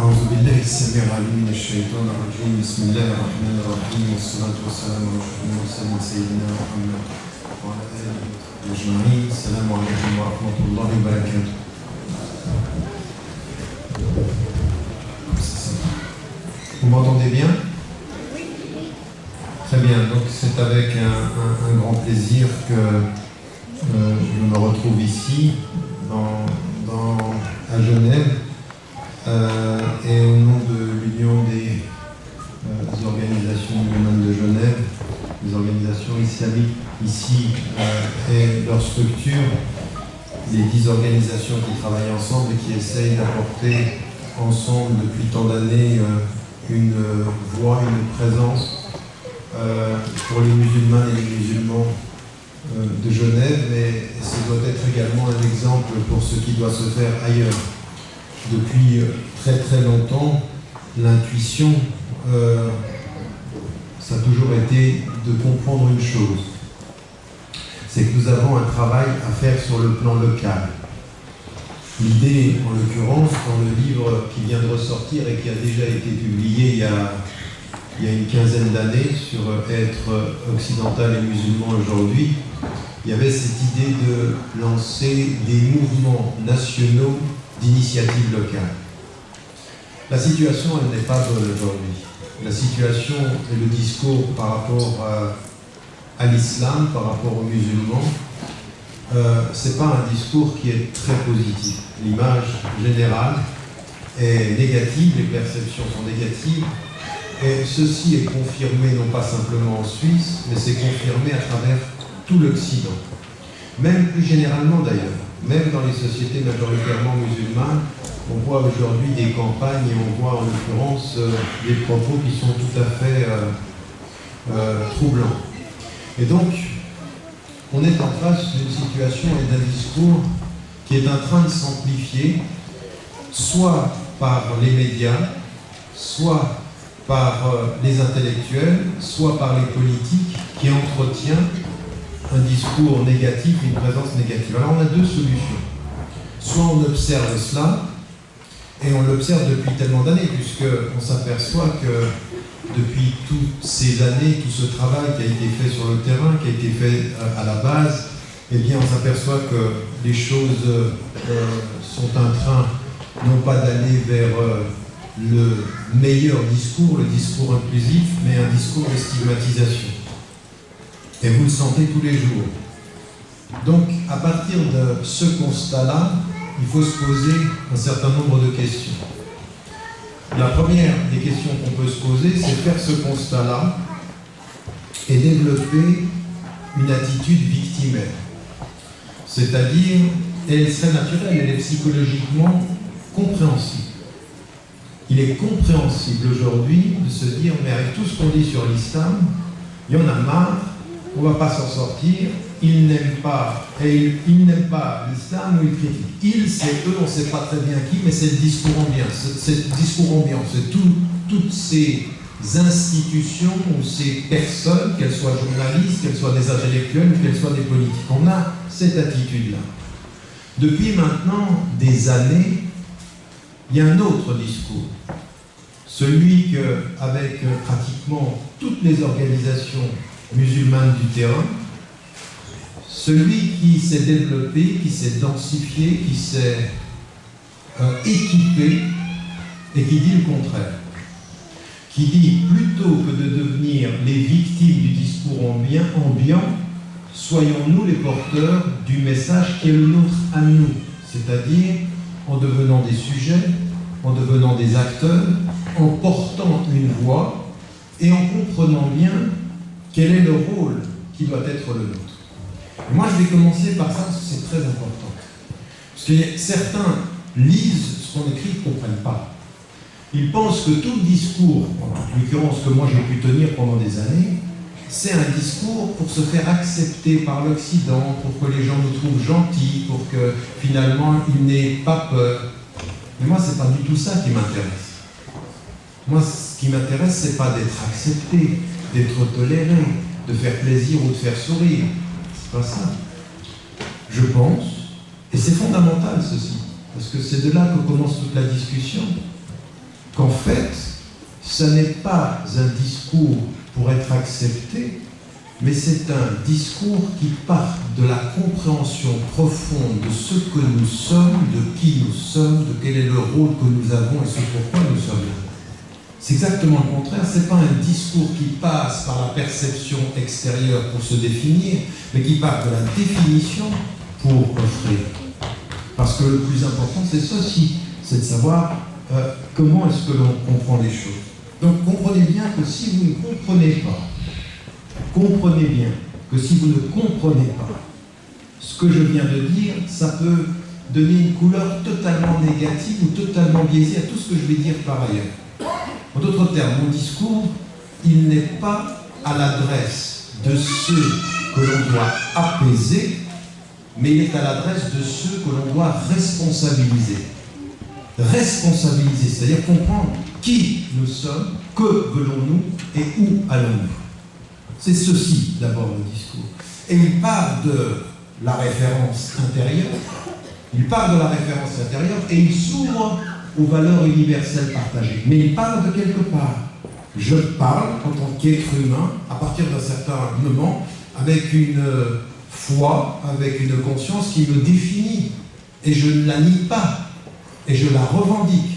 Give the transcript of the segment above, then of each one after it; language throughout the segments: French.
أعوذ بالله السميع العليم من الشيطان الرجيم بسم الله الرحمن الرحيم والصلاة والسلام على أشرف المرسلين سيدنا محمد وعلى آله وصحبه أجمعين. السلام عليكم ورحمة الله وبركاته. Vous m'entendez bien? Très bien, donc c'est avec un grand plaisir que je me retrouve ici, à Genève, et au nom de l'Union des organisations musulmanes de Genève, les organisations islamiques ici et leur structure, les 10 organisations qui travaillent ensemble et qui essayent d'apporter ensemble depuis tant d'années une voix, une présence pour les musulmanes et les musulmans de Genève, mais ce doit être également un exemple pour ce qui doit se faire ailleurs. Depuis très très longtemps, l'intuition, ça a toujours été de comprendre une chose, c'est que nous avons un travail à faire sur le plan local. L'idée, en l'occurrence, dans le livre qui vient de ressortir et qui a déjà été publié il y a une quinzaine d'années sur être occidental et musulman aujourd'hui, il y avait cette idée de lancer des mouvements nationaux d'initiative locale. La situation, elle n'est pas bonne aujourd'hui. La situation et le discours par rapport à l'islam, par rapport aux musulmans, c'est pas un discours qui est très positif. L'image générale est négative, les perceptions sont négatives, et ceci est confirmé non pas simplement en Suisse, mais c'est confirmé à travers tout l'Occident. Même plus généralement d'ailleurs, même dans les sociétés majoritairement musulmanes, on voit aujourd'hui des campagnes et on voit en l'occurrence des propos qui sont tout à fait troublants. Et donc, on est en face d'une situation et d'un discours qui est en train de s'amplifier, soit par les médias, soit par les intellectuels, soit par les politiques, qui entretiennent un discours négatif, une présence négative. Alors on a deux solutions. Soit on observe cela, et on l'observe depuis tellement d'années, puisqu'on s'aperçoit que depuis toutes ces années, tout ce travail qui a été fait sur le terrain, qui a été fait à la base, eh bien on s'aperçoit que les choses sont en train, non pas d'aller vers le meilleur discours, le discours inclusif, mais un discours de stigmatisation. Et vous le sentez tous les jours. Donc, à partir de ce constat-là, il faut se poser un certain nombre de questions. La première des questions qu'on peut se poser, c'est faire ce constat-là et développer une attitude victimaire. C'est-à-dire, elle serait naturelle, elle est psychologiquement compréhensible. Il est compréhensible aujourd'hui de se dire, mais avec tout ce qu'on dit sur l'islam, il y en a marre, on ne va pas s'en sortir, ils n'aiment pas l'islam ou ils critiquent. Ils, c'est eux, on ne sait pas très bien qui, mais c'est le discours ambiant. C'est le discours ambiant, c'est toutes ces institutions ou ces personnes, qu'elles soient journalistes, qu'elles soient des intellectuels, qu'elles soient des politiques. On a cette attitude-là. Depuis maintenant des années, il y a un autre discours. Celui qu'avec pratiquement toutes les organisations musulmanes du terrain, celui qui s'est développé, qui s'est densifié, qui s'est équipé et qui dit le contraire. Qui dit plutôt que de devenir les victimes du discours ambiant, soyons-nous les porteurs du message qui est le nôtre à nous, c'est-à-dire en devenant des sujets, en devenant des acteurs, en portant une voix et en comprenant bien quel est le rôle qui doit être le nôtre. Et moi, je vais commencer par ça parce que c'est très important. Parce que certains lisent ce qu'on écrit et ne comprennent pas. Ils pensent que tout le discours, en l'occurrence que moi j'ai pu tenir pendant des années, c'est un discours pour se faire accepter par l'Occident, pour que les gens nous trouvent gentils, pour que finalement ils n'aient pas peur. Mais moi, c'est pas du tout ça qui m'intéresse. Moi, ce qui m'intéresse, c'est pas d'être accepté, d'être toléré, de faire plaisir ou de faire sourire. C'est pas ça. Je pense, et c'est fondamental ceci, parce que c'est de là que commence toute la discussion, qu'en fait, ce n'est pas un discours pour être accepté, mais c'est un discours qui part de la compréhension profonde de ce que nous sommes, de qui nous sommes, de quel est le rôle que nous avons et ce pourquoi nous sommes là. C'est exactement le contraire, ce n'est pas un discours qui passe par la perception extérieure pour se définir, mais qui part de la définition pour offrir. Parce que le plus important, c'est ceci, c'est de savoir comment est-ce que l'on comprend les choses. Donc comprenez bien que si vous ne comprenez pas, comprenez bien que si vous ne comprenez pas ce que je viens de dire, ça peut donner une couleur totalement négative ou totalement biaisée à tout ce que je vais dire par ailleurs. En d'autres termes, mon discours, il n'est pas à l'adresse de ceux que l'on doit apaiser, mais il est à l'adresse de ceux que l'on doit responsabiliser. Responsabiliser, c'est-à-dire comprendre qui nous sommes, que voulons-nous et où allons-nous. C'est ceci d'abord le discours. Et il part de la référence intérieure, et il s'ouvre aux valeurs universelles partagées. Mais il parle de quelque part. Je parle en tant qu'être humain, à partir d'un certain moment, avec une foi, avec une conscience qui me définit. Et je ne la nie pas. Et je la revendique.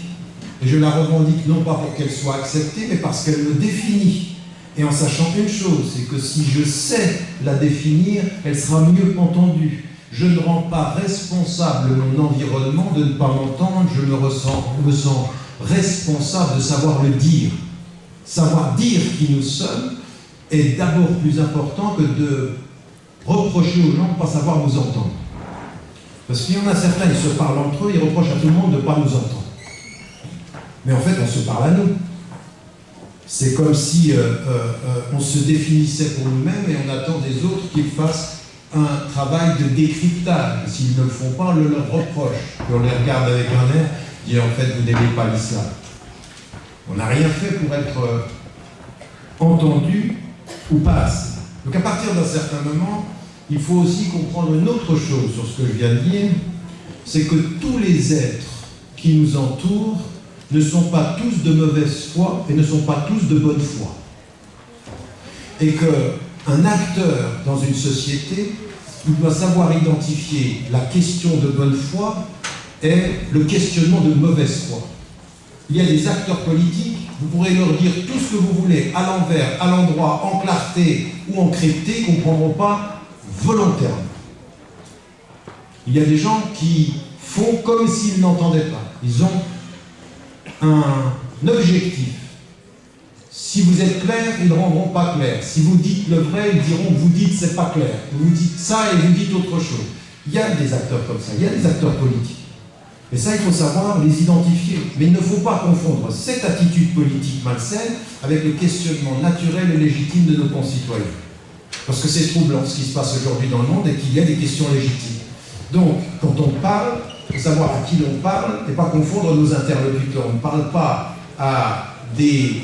Et je la revendique non pas pour qu'elle soit acceptée, mais parce qu'elle me définit. Et en sachant une chose, c'est que si je sais la définir, elle sera mieux entendue. Je ne rends pas responsable mon environnement de ne pas m'entendre, je me sens responsable de savoir le dire. Savoir dire qui nous sommes est d'abord plus important que de reprocher aux gens de ne pas savoir nous entendre. Parce qu'il y en a certains, ils se parlent entre eux, ils reprochent à tout le monde de ne pas nous entendre. Mais en fait, on se parle à nous. C'est comme si on se définissait pour nous-mêmes et on attend des autres qu'ils fassent un travail de décryptage. S'ils ne le font pas, on le leur reproche. Et on les regarde avec un air, dit en fait, vous n'aimez pas l'islam. On n'a rien fait pour être entendu ou pas assez. Donc à partir d'un certain moment, il faut aussi comprendre une autre chose sur ce que je viens de dire, c'est que tous les êtres qui nous entourent ne sont pas tous de mauvaise foi et ne sont pas tous de bonne foi. Et qu'un acteur dans une société, il doit savoir identifier la question de bonne foi et le questionnement de mauvaise foi. Il y a des acteurs politiques, vous pourrez leur dire tout ce que vous voulez, à l'envers, à l'endroit, en clarté ou en crypté, ils ne comprendront pas volontairement. Il y a des gens qui font comme s'ils n'entendaient pas. Ils ont un objectif. Si vous êtes clair, ils ne rendront pas clair. Si vous dites le vrai, ils diront que vous dites c'est pas clair. Vous dites ça et vous dites autre chose. Il y a des acteurs comme ça, il y a des acteurs politiques. Et ça, il faut savoir les identifier. Mais il ne faut pas confondre cette attitude politique malsaine avec le questionnement naturel et légitime de nos concitoyens. Parce que c'est troublant ce qui se passe aujourd'hui dans le monde et qu'il y a des questions légitimes. Donc, quand on parle, il faut savoir à qui l'on parle et pas confondre nos interlocuteurs. On ne parle pas à des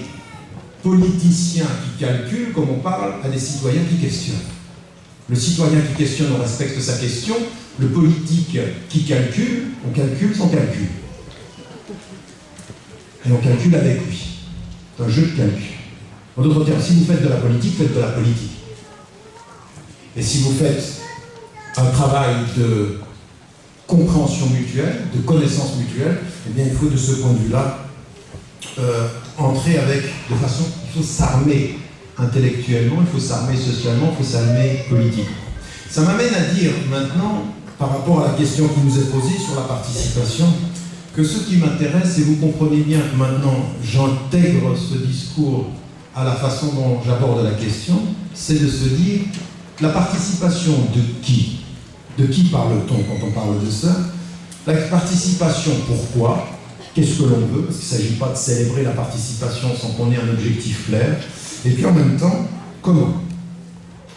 politiciens qui calculent comme on parle à des citoyens qui questionnent. Le citoyen qui questionne, on respecte sa question. Le politique qui calcule, on calcule sans calcul. Et on calcule avec lui. C'est un jeu de calcul. En d'autres termes, si vous faites de la politique, faites de la politique. Et si vous faites un travail de compréhension mutuelle, de connaissance mutuelle, eh bien il faut de ce point de vue-là entrer avec, de façon, il faut s'armer intellectuellement, il faut s'armer socialement, il faut s'armer politiquement. Ça m'amène à dire maintenant, par rapport à la question qui nous est posée sur la participation, que ce qui m'intéresse, et vous comprenez bien que maintenant j'intègre ce discours à la façon dont j'aborde la question, c'est de se dire, la participation de qui? De qui parle-t-on quand on parle de ça? La participation, pourquoi? Qu'est-ce que l'on veut? Parce qu'il ne s'agit pas de célébrer la participation sans qu'on ait un objectif clair. Et puis en même temps, comment?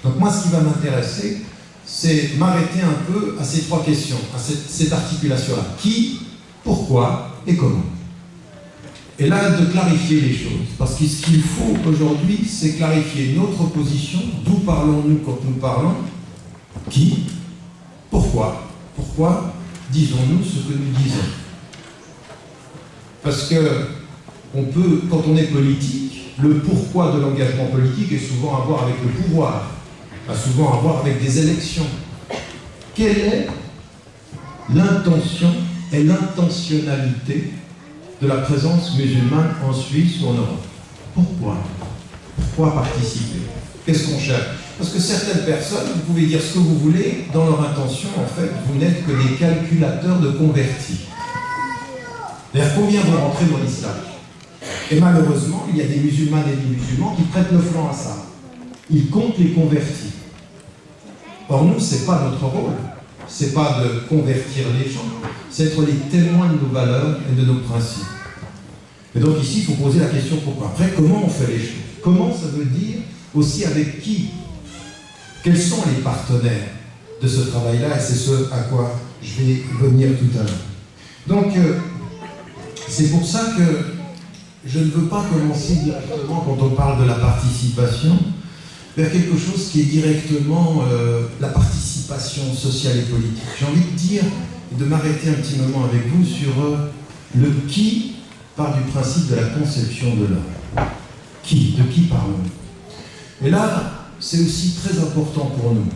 Donc moi, ce qui va m'intéresser, c'est m'arrêter un peu à ces trois questions, à cette articulation-là. Qui, pourquoi et comment? Et là, de clarifier les choses. Parce que ce qu'il faut aujourd'hui, c'est clarifier notre position. D'où parlons-nous quand nous parlons? Qui? Pourquoi? Pourquoi disons-nous ce que nous disons? Parce que on peut, quand on est politique, le pourquoi de l'engagement politique est souvent à voir avec le pouvoir, a souvent à voir avec des élections. Quelle est l'intention et l'intentionnalité de la présence musulmane en Suisse ou en Europe? Pourquoi? Pourquoi participer? Qu'est-ce qu'on cherche? Parce que certaines personnes, vous pouvez dire ce que vous voulez, dans leur intention, en fait, vous n'êtes que des calculateurs de convertis. C'est-à-dire, combien vont rentrer dans l'islam? Et malheureusement, il y a des musulmanes et des musulmans qui prêtent le flanc à ça. Ils comptent les convertis. Or, nous, ce n'est pas notre rôle. Ce n'est pas de convertir les gens, c'est être les témoins de nos valeurs et de nos principes. Et donc ici, il faut poser la question pourquoi. Après, comment on fait les choses? Comment ça veut dire aussi avec qui? Quels sont les partenaires de ce travail-là? Et c'est ce à quoi je vais venir tout à l'heure. Donc, c'est pour ça que je ne veux pas commencer directement, quand on parle de la participation, vers quelque chose qui est directement la participation sociale et politique. J'ai envie de dire, et de m'arrêter un petit moment avec vous sur le qui part du principe de la conception de l'homme. Qui? De qui parlons-nous? Et là, c'est aussi très important pour nous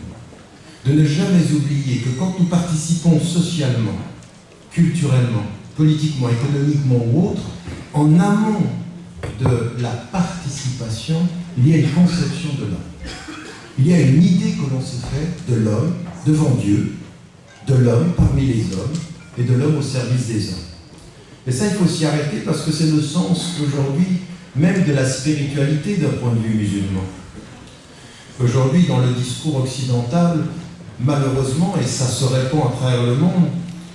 de ne jamais oublier que quand nous participons socialement, culturellement, politiquement, économiquement ou autre, en amont de la participation, il y a une conception de l'homme. Il y a une idée que l'on se fait de l'homme devant Dieu, de l'homme parmi les hommes et de l'homme au service des hommes. Et ça, il faut s'y arrêter parce que c'est le sens aujourd'hui même de la spiritualité d'un point de vue musulman. Aujourd'hui, dans le discours occidental, malheureusement, et ça se répand à travers le monde,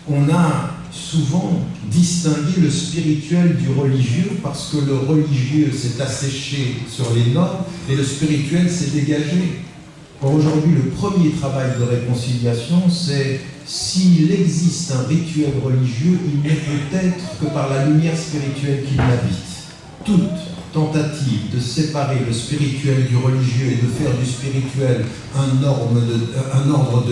on a souvent distingué le spirituel du religieux parce que le religieux s'est asséché sur les normes et le spirituel s'est dégagé. Or, aujourd'hui, le premier travail de réconciliation, c'est s'il existe un rituel religieux, il n'est peut-être que par la lumière spirituelle qui l'habite. Toute tentative de séparer le spirituel du religieux et de faire du spirituel un ordre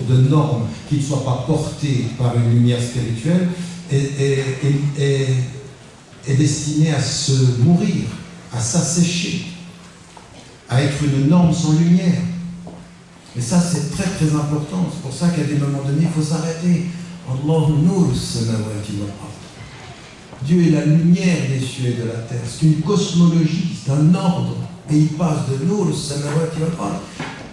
de normes qui ne soit pas porté par une lumière spirituelle est destiné à se mourir, à s'assécher, à être une norme sans lumière. Et ça, c'est très très important. C'est pour ça qu'à des moments donnés, il faut s'arrêter. Allahu nur as-samawati wal ard. Dieu est la lumière des cieux et de la terre. C'est une cosmologie, c'est un ordre. Et il passe de nur as-samawati wal ard,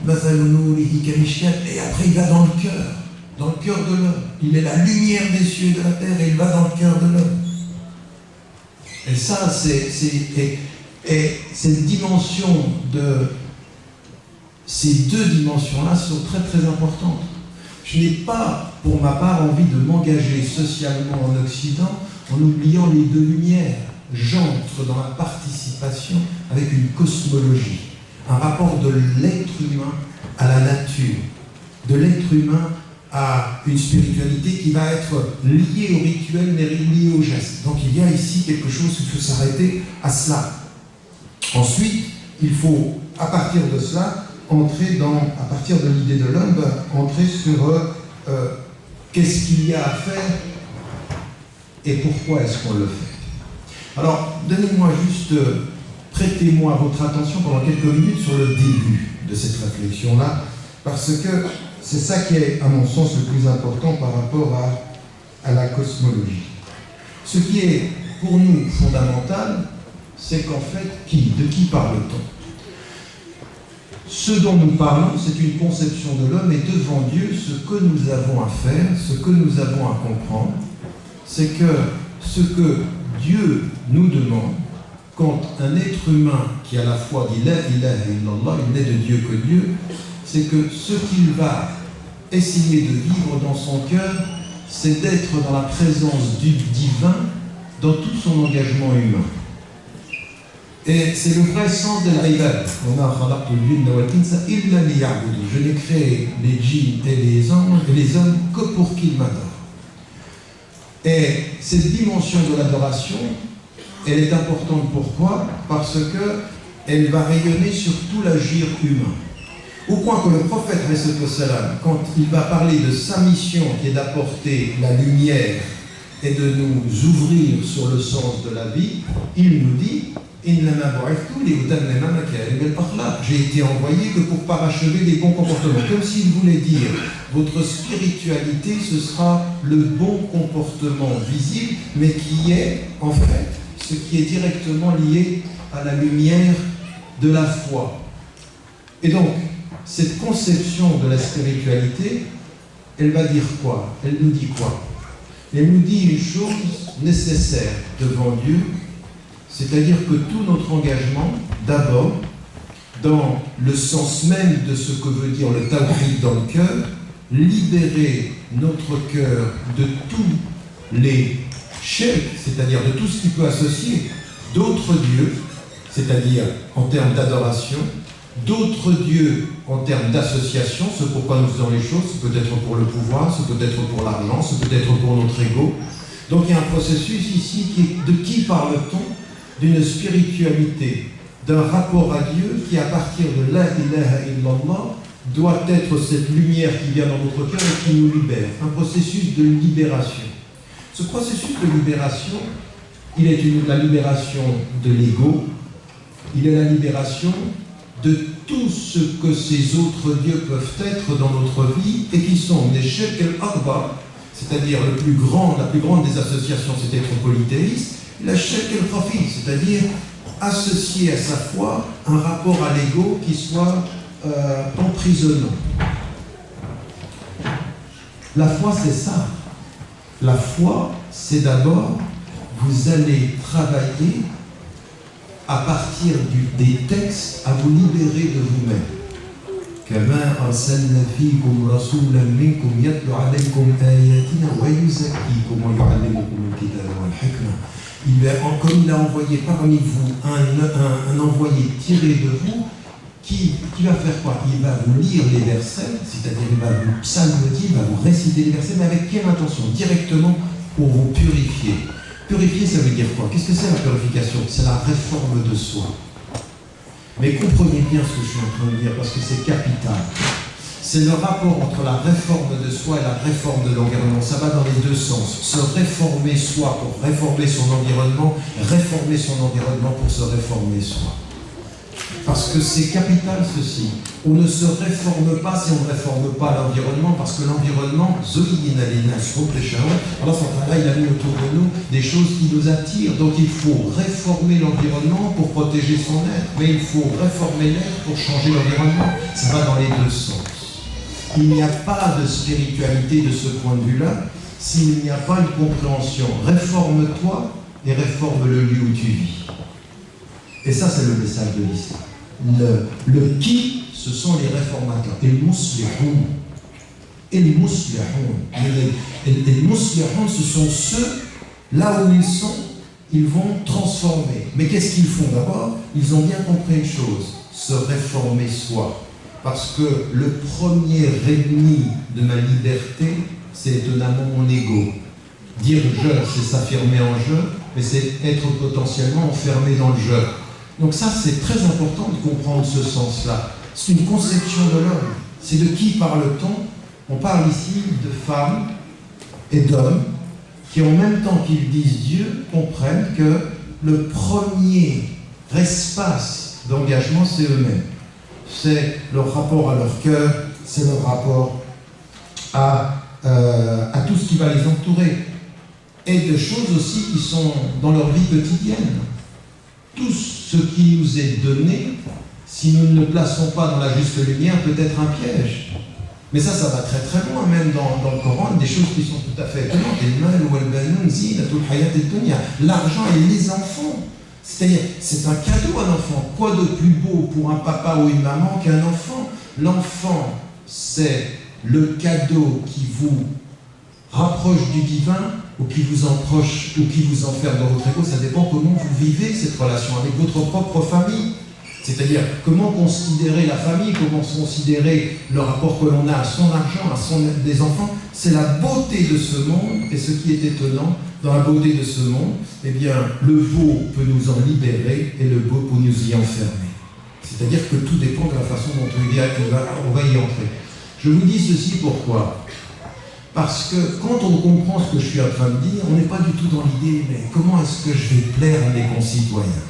mathalu nurihi kamishkat, et après il va dans le cœur de l'homme. Il est la lumière des cieux et de la terre, et il va dans le cœur de l'homme. Et ça, cette dimension de... Ces deux dimensions-là sont très très importantes. Je n'ai pas, pour ma part, envie de m'engager socialement en Occident en oubliant les deux lumières. J'entre dans la participation avec une cosmologie, un rapport de l'être humain à la nature, de l'être humain à une spiritualité qui va être liée au rituel mais liée au geste. Donc il y a ici quelque chose, il faut s'arrêter à cela. Ensuite, il faut, à partir de cela, à partir de l'idée de l'homme, entrer sur qu'est-ce qu'il y a à faire et pourquoi est-ce qu'on le fait. Alors, donnez-moi juste, prêtez-moi votre attention pendant quelques minutes sur le début de cette réflexion-là, parce que c'est ça qui est, à mon sens, le plus important par rapport à la cosmologie. Ce qui est, pour nous, fondamental, c'est qu'en fait, de qui parle-t-on? Ce dont nous parlons, c'est une conception de l'homme, et devant Dieu, ce que nous avons à faire, ce que nous avons à comprendre, c'est que ce que Dieu nous demande, quand un être humain qui à la fois dit La ilaha illallah, il n'est de Dieu que Dieu, c'est que ce qu'il va essayer de vivre dans son cœur, c'est d'être dans la présence du divin dans tout son engagement humain. Et c'est le vrai sens de l'ibad. Je n'ai créé les djinns et les hommes que pour qu'ils m'adorent. Et cette dimension de l'adoration, elle est importante. Pourquoi? Parce qu'elle va rayonner sur tout l'agir humain. Au point que le prophète, quand il va parler de sa mission qui est d'apporter la lumière et de nous ouvrir sur sur le sens de la vie, il nous dit j'ai été envoyé que pour parachever les bons comportements. Comme s'il voulait dire, votre spiritualité, ce sera le bon comportement visible, mais qui est en fait ce qui est directement lié à la lumière de la foi. Et donc, cette conception de la spiritualité, elle va dire quoi? Elle nous dit quoi? Elle nous dit une chose nécessaire devant Dieu, c'est-à-dire que tout notre engagement, d'abord, dans le sens même de ce que veut dire le tawhid dans le cœur, libérer notre cœur de tous les shirk, c'est-à-dire de tout ce qui peut associer d'autres dieux, c'est-à-dire en termes d'adoration, d'autres dieux en termes d'association, ce pourquoi nous faisons les choses, c'est peut-être pour le pouvoir, c'est peut-être pour l'argent, c'est peut-être pour notre ego. Donc il y a un processus ici de qui parle-t-on? D'une spiritualité, d'un rapport à Dieu qui, à partir de la ilaha illallah, doit être cette lumière qui vient dans notre cœur et qui nous libère. Un processus de libération. Ce processus de libération, il est la libération de l'ego, il est la libération de tout ce que ces autres dieux peuvent être dans notre vie et qui sont les shirk al-arba, c'est-à-dire la plus grande des associations, c'est être polythéiste, la shirk al-khafi, c'est-à-dire associer à sa foi un rapport à l'ego qui soit emprisonnant. La foi, c'est ça. La foi, c'est d'abord, vous allez travailler à partir des textes à vous libérer de vous-même. كما أرسلنا فيكم رسولا منكم يتلو عليكم آياتنا ويزكيكم ويعلمكم الكتاب والحكمة. Comme il a envoyé parmi vous un envoyé tiré de vous qui va faire quoi? Il va vous lire les versets, c'est-à-dire il va vous psalmodier, il va vous réciter les versets, mais avec quelle intention? Directement pour vous purifier. Purifier, ça veut dire quoi? Qu'est-ce que c'est la purification? C'est la réforme de soi. Mais comprenez bien ce que je suis en train de dire, parce que c'est capital. C'est le rapport entre la réforme de soi et la réforme de l'environnement. Ça va dans les deux sens. Se réformer soi pour réformer son environnement, réformer son environnement pour se réformer soi. Parce que c'est capital ceci. On ne se réforme pas si on ne réforme pas l'environnement, parce que l'environnement, alors il a mis autour de nous des choses qui nous attirent. Donc il faut réformer l'environnement pour protéger son être, mais il faut réformer l'être pour changer l'environnement. Ça va dans les deux sens. Il n'y a pas de spiritualité de ce point de vue-là s'il n'y a pas une compréhension. Réforme-toi et réforme le lieu où tu vis. Et ça, c'est le message de l'islam. Le qui, ce sont les réformateurs. Et les muslihoun. Et les muslihoun. Les muslihoun, ce sont ceux, là où ils sont, ils vont transformer. Mais qu'est-ce qu'ils font d'abord? Ils ont bien compris une chose, se réformer soi. Parce que le premier ennemi de ma liberté, c'est étonnamment mon ego. Dire je, c'est s'affirmer en je, mais c'est être potentiellement enfermé dans le je. Donc ça, c'est très important de comprendre ce sens-là. C'est une conception de l'homme. C'est de qui parle-t-on? On parle ici de femmes et d'hommes qui, en même temps qu'ils disent Dieu, comprennent que le premier espace d'engagement, c'est eux-mêmes. C'est leur rapport à leur cœur, c'est leur rapport à tout ce qui va les entourer. Et de choses aussi qui sont dans leur vie quotidienne. Tout ce qui nous est donné, si nous ne le plaçons pas dans la juste lumière, peut être un piège. Mais ça va très très loin, même dans le Coran, des choses qui sont tout à fait étonnantes. L'argent et les enfants. C'est-à-dire, c'est un cadeau un enfant. Quoi de plus beau pour un papa ou une maman qu'un enfant? L'enfant, c'est le cadeau qui vous rapproche du divin ou qui vous approche ou qui vous enferme dans votre ego. Ça dépend comment vous vivez cette relation avec votre propre famille. C'est-à-dire, comment considérer la famille, comment considérer le rapport que l'on a à son argent, des enfants. C'est la beauté de ce monde, et ce qui est étonnant, dans la beauté de ce monde, eh bien, le beau peut nous en libérer, et le beau peut nous y enfermer. C'est-à-dire que tout dépend de la façon dont on va y entrer. Je vous dis ceci pourquoi? Parce que quand on comprend ce que je suis en train de dire, on n'est pas du tout dans l'idée, mais comment est-ce que je vais plaire à mes concitoyens?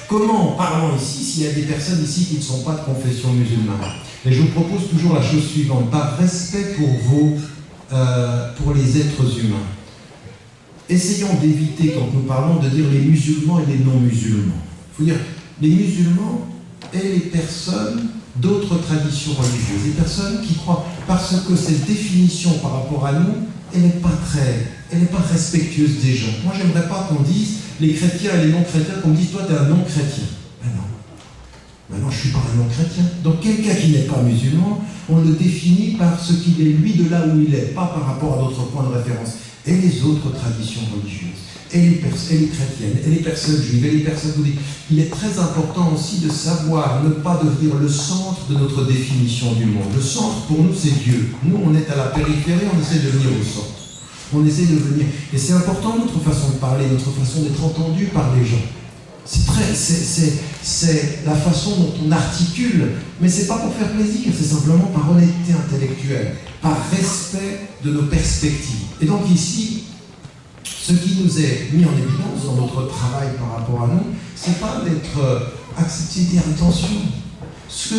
Comment, en parlant ici, s'il y a des personnes ici qui ne sont pas de confession musulmane? Et je vous propose toujours la chose suivante, par respect pour les êtres humains. Essayons d'éviter, quand nous parlons, de dire les musulmans et les non-musulmans. Il faut dire les musulmans et les personnes d'autres traditions religieuses, les personnes qui croient, parce que cette définition par rapport à nous, elle n'est pas respectueuse des gens. Moi, j'aimerais pas qu'on dise les chrétiens et les non-chrétiens, qu'on me dise toi, tu es un non-chrétien. Ben non. Maintenant, je ne suis pas un non-chrétien. Donc, quelqu'un qui n'est pas musulman, on le définit par ce qu'il est, lui, de là où il est, pas par rapport à d'autres points de référence. Et les autres traditions religieuses, et les chrétiennes, et les personnes juives, et les personnes bouddhistes. Il est très important aussi de savoir ne pas devenir le centre de notre définition du monde. Le centre, pour nous, c'est Dieu. Nous, on est à la périphérie, on essaie de venir au centre. On essaie de venir. Et c'est important, notre façon de parler, notre façon d'être entendu par les gens. C'est la façon dont on articule, mais c'est pas pour faire plaisir, c'est simplement par honnêteté intellectuelle, par respect de nos perspectives. Et donc ici, ce qui nous est mis en évidence dans notre travail par rapport à nous, c'est pas d'être accepté, dire attention, ce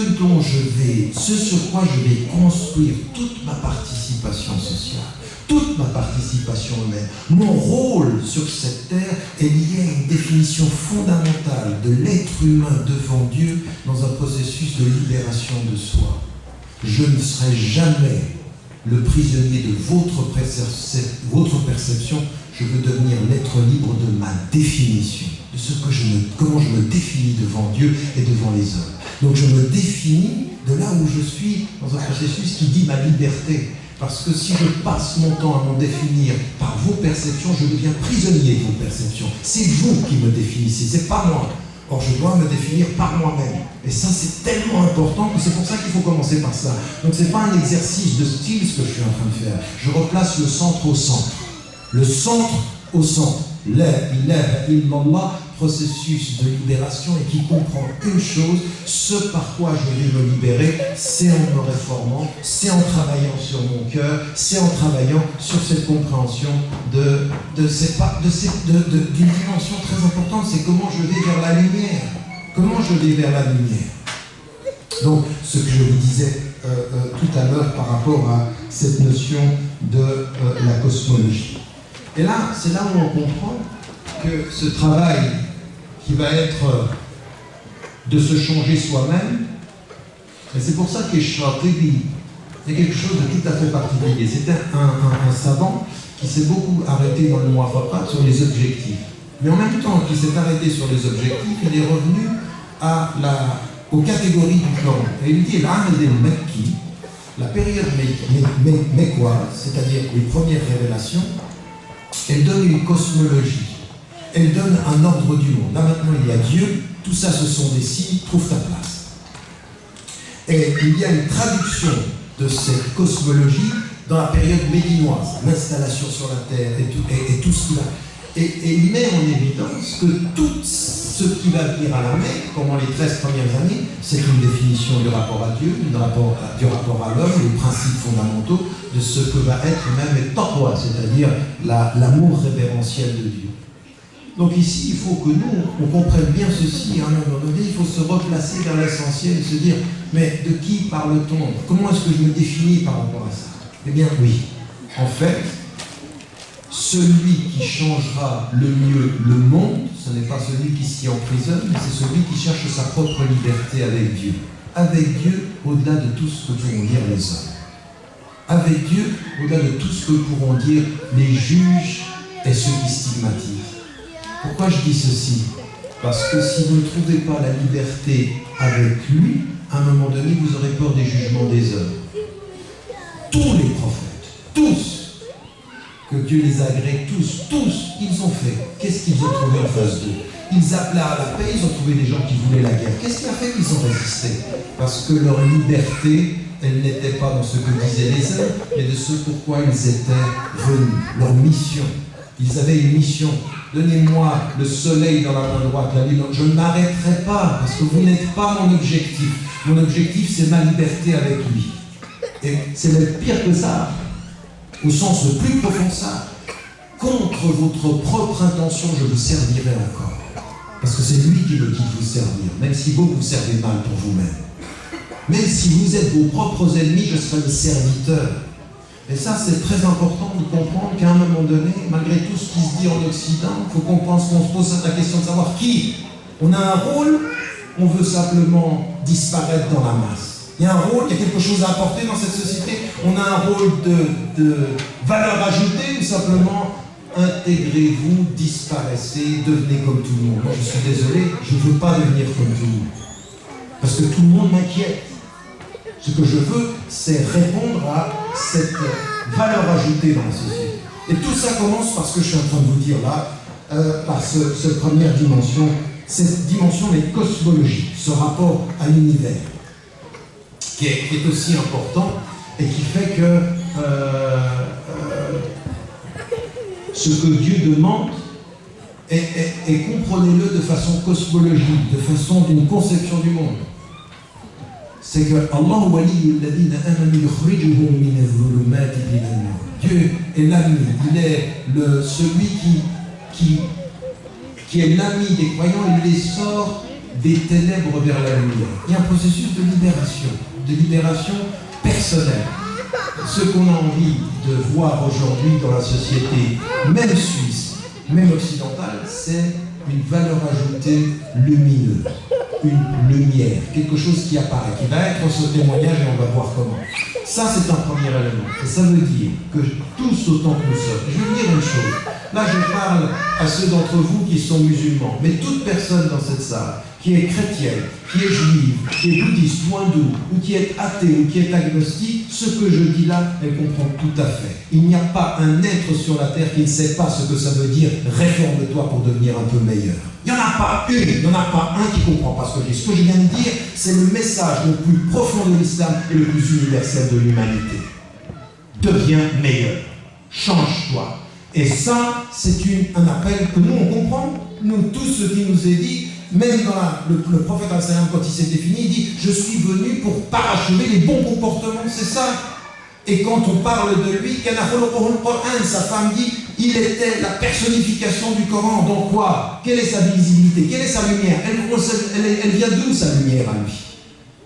sur quoi je vais construire toute ma participation sociale, toute ma participation humaine, mon rôle sur cette terre est lié à une définition fondamentale de l'être humain devant Dieu dans un processus de libération de soi. Je ne serai jamais le prisonnier de votre perception, je veux devenir l'être libre de ma définition, de comment je me définis devant Dieu et devant les hommes. Donc je me définis de là où je suis dans un processus qui dit ma liberté. Parce que si je passe mon temps à m'en définir par vos perceptions, je deviens prisonnier de vos perceptions. C'est vous qui me définissez, c'est pas moi. Or, je dois me définir par moi-même. Et ça, c'est tellement important que c'est pour ça qu'il faut commencer par ça. Donc, c'est pas un exercice de style, ce que je suis en train de faire. Je replace le centre au centre. Le centre au centre. La ilaha illallah, processus de libération et qui comprend une chose, ce par quoi je vais me libérer, c'est en me réformant, c'est en travaillant sur mon cœur, c'est en travaillant sur cette compréhension d'une dimension très importante, c'est comment je vais vers la lumière. Comment je vais vers la lumière. Donc, ce que je vous disais tout à l'heure par rapport à cette notion de la cosmologie. Et là, c'est là où on comprend que ce travail qui va être de se changer soi-même, et c'est pour ça que Shatibi, c'est quelque chose de tout à fait particulier. C'était un savant qui s'est beaucoup arrêté dans le Muwafaqat sur les objectifs. Mais en même temps qu'il s'est arrêté sur les objectifs, il est revenu aux catégories du Coran. Et il dit l'Ahd al-Makki, la période mécoise, c'est-à-dire les premières révélations, elle donne une cosmologie. Elle donne un ordre du monde. Là maintenant il y a Dieu, tout ça ce sont des signes, trouve ta place. Et il y a une traduction de cette cosmologie dans la période médinoise, l'installation sur la terre et tout cela. Et il met en évidence que tout ce qui va venir à la Mecque pendant les 13 premières années, c'est une définition du rapport à Dieu, du rapport à l'homme, les principes fondamentaux de ce que va être même le taqwa, c'est-à-dire l'amour révérentiel de Dieu. Donc ici, il faut que nous, on comprenne bien ceci. À un moment donné, il faut se replacer vers l'essentiel et se dire, mais de qui parle-t-on? Comment est-ce que je me définis par rapport à ça? Eh bien oui, en fait, celui qui changera le mieux le monde, ce n'est pas celui qui s'y emprisonne, mais c'est celui qui cherche sa propre liberté avec Dieu. Avec Dieu, au-delà de tout ce que pourront dire les hommes. Avec Dieu, au-delà de tout ce que pourront dire les juges et ceux qui stigmatisent. Pourquoi je dis ceci? Parce que si vous ne trouvez pas la liberté avec lui, à un moment donné, vous aurez peur des jugements des hommes. Tous les prophètes, tous, que Dieu les agrée, tous, ils ont fait. Qu'est-ce qu'ils ont trouvé en face d'eux? Ils appelaient à la paix, ils ont trouvé des gens qui voulaient la guerre. Qu'est-ce qui a fait qu'ils ont résisté? Parce que leur liberté, elle n'était pas dans ce que disaient les hommes, mais de ce pourquoi ils étaient venus, leur mission. Ils avaient une mission. Donnez-moi le soleil dans la main droite, la lune. Je ne m'arrêterai pas, parce que vous n'êtes pas mon objectif. Mon objectif, c'est ma liberté avec lui. Et c'est le pire que ça. au sens le plus profond de ça. Contre votre propre intention, je vous servirai encore. Parce que c'est lui qui me dit de vous servir, même si vous vous servez mal pour vous-même. Même si vous êtes vos propres ennemis, je serai le serviteur. Et ça, c'est très important de comprendre qu'à un moment donné, malgré tout ce qui se dit en Occident, il faut qu'on pense qu'on se pose la question de savoir qui. On a un rôle, on veut simplement disparaître dans la masse. Il y a un rôle, il y a quelque chose à apporter dans cette société. On a un rôle de valeur ajoutée ou simplement intégrez-vous, disparaissez, devenez comme tout le monde. Moi, je suis désolé, je ne veux pas devenir comme tout le monde. Parce que tout le monde m'inquiète. Ce que je veux, c'est répondre à cette valeur ajoutée dans la société. Et tout ça commence parce que je suis en train de vous dire là, par cette première dimension, cette dimension est cosmologique, ce rapport à l'univers, qui est aussi important et qui fait que ce que Dieu demande, et comprenez-le de façon cosmologique, de façon d'une conception du monde. C'est que Dieu est l'ami, il est celui qui est l'ami des croyants, il les sort des ténèbres vers la lumière. Il y a un processus de libération personnelle. Ce qu'on a envie de voir aujourd'hui dans la société, même suisse, même occidentale, c'est une valeur ajoutée lumineuse, une lumière, quelque chose qui apparaît, qui va être ce témoignage et on va voir comment. Ça, c'est un premier élément. Et ça veut dire que tous autant que nous sommes, je vais vous dire une chose, là je parle à ceux d'entre vous qui sont musulmans, mais toute personne dans cette salle qui est chrétienne, qui est juive, qui est bouddhiste ou hindou, ou qui est athée, ou qui est agnostique, ce que je dis là, elle comprend tout à fait. Il n'y a pas un être sur la terre qui ne sait pas ce que ça veut dire « réforme-toi pour devenir un peu meilleur ». Il n'y en a pas une, il n'y en a pas un qui ne comprend pas ce que je dis. Ce que je viens de dire, c'est le message le plus profond de l'islam et le plus universel de l'humanité. Deviens meilleur, change-toi. Et ça, c'est un appel que nous, on comprend. Nous, tout ce qui nous est dit, même dans le prophète quand il s'est défini, il dit « Je suis venu pour parachever les bons comportements », c'est ça. Et quand on parle de lui, sa femme dit « Il était la personnification du Coran ». Donc quoi? Quelle est sa visibilité? Quelle est sa lumière? Elle vient d'où sa lumière à lui?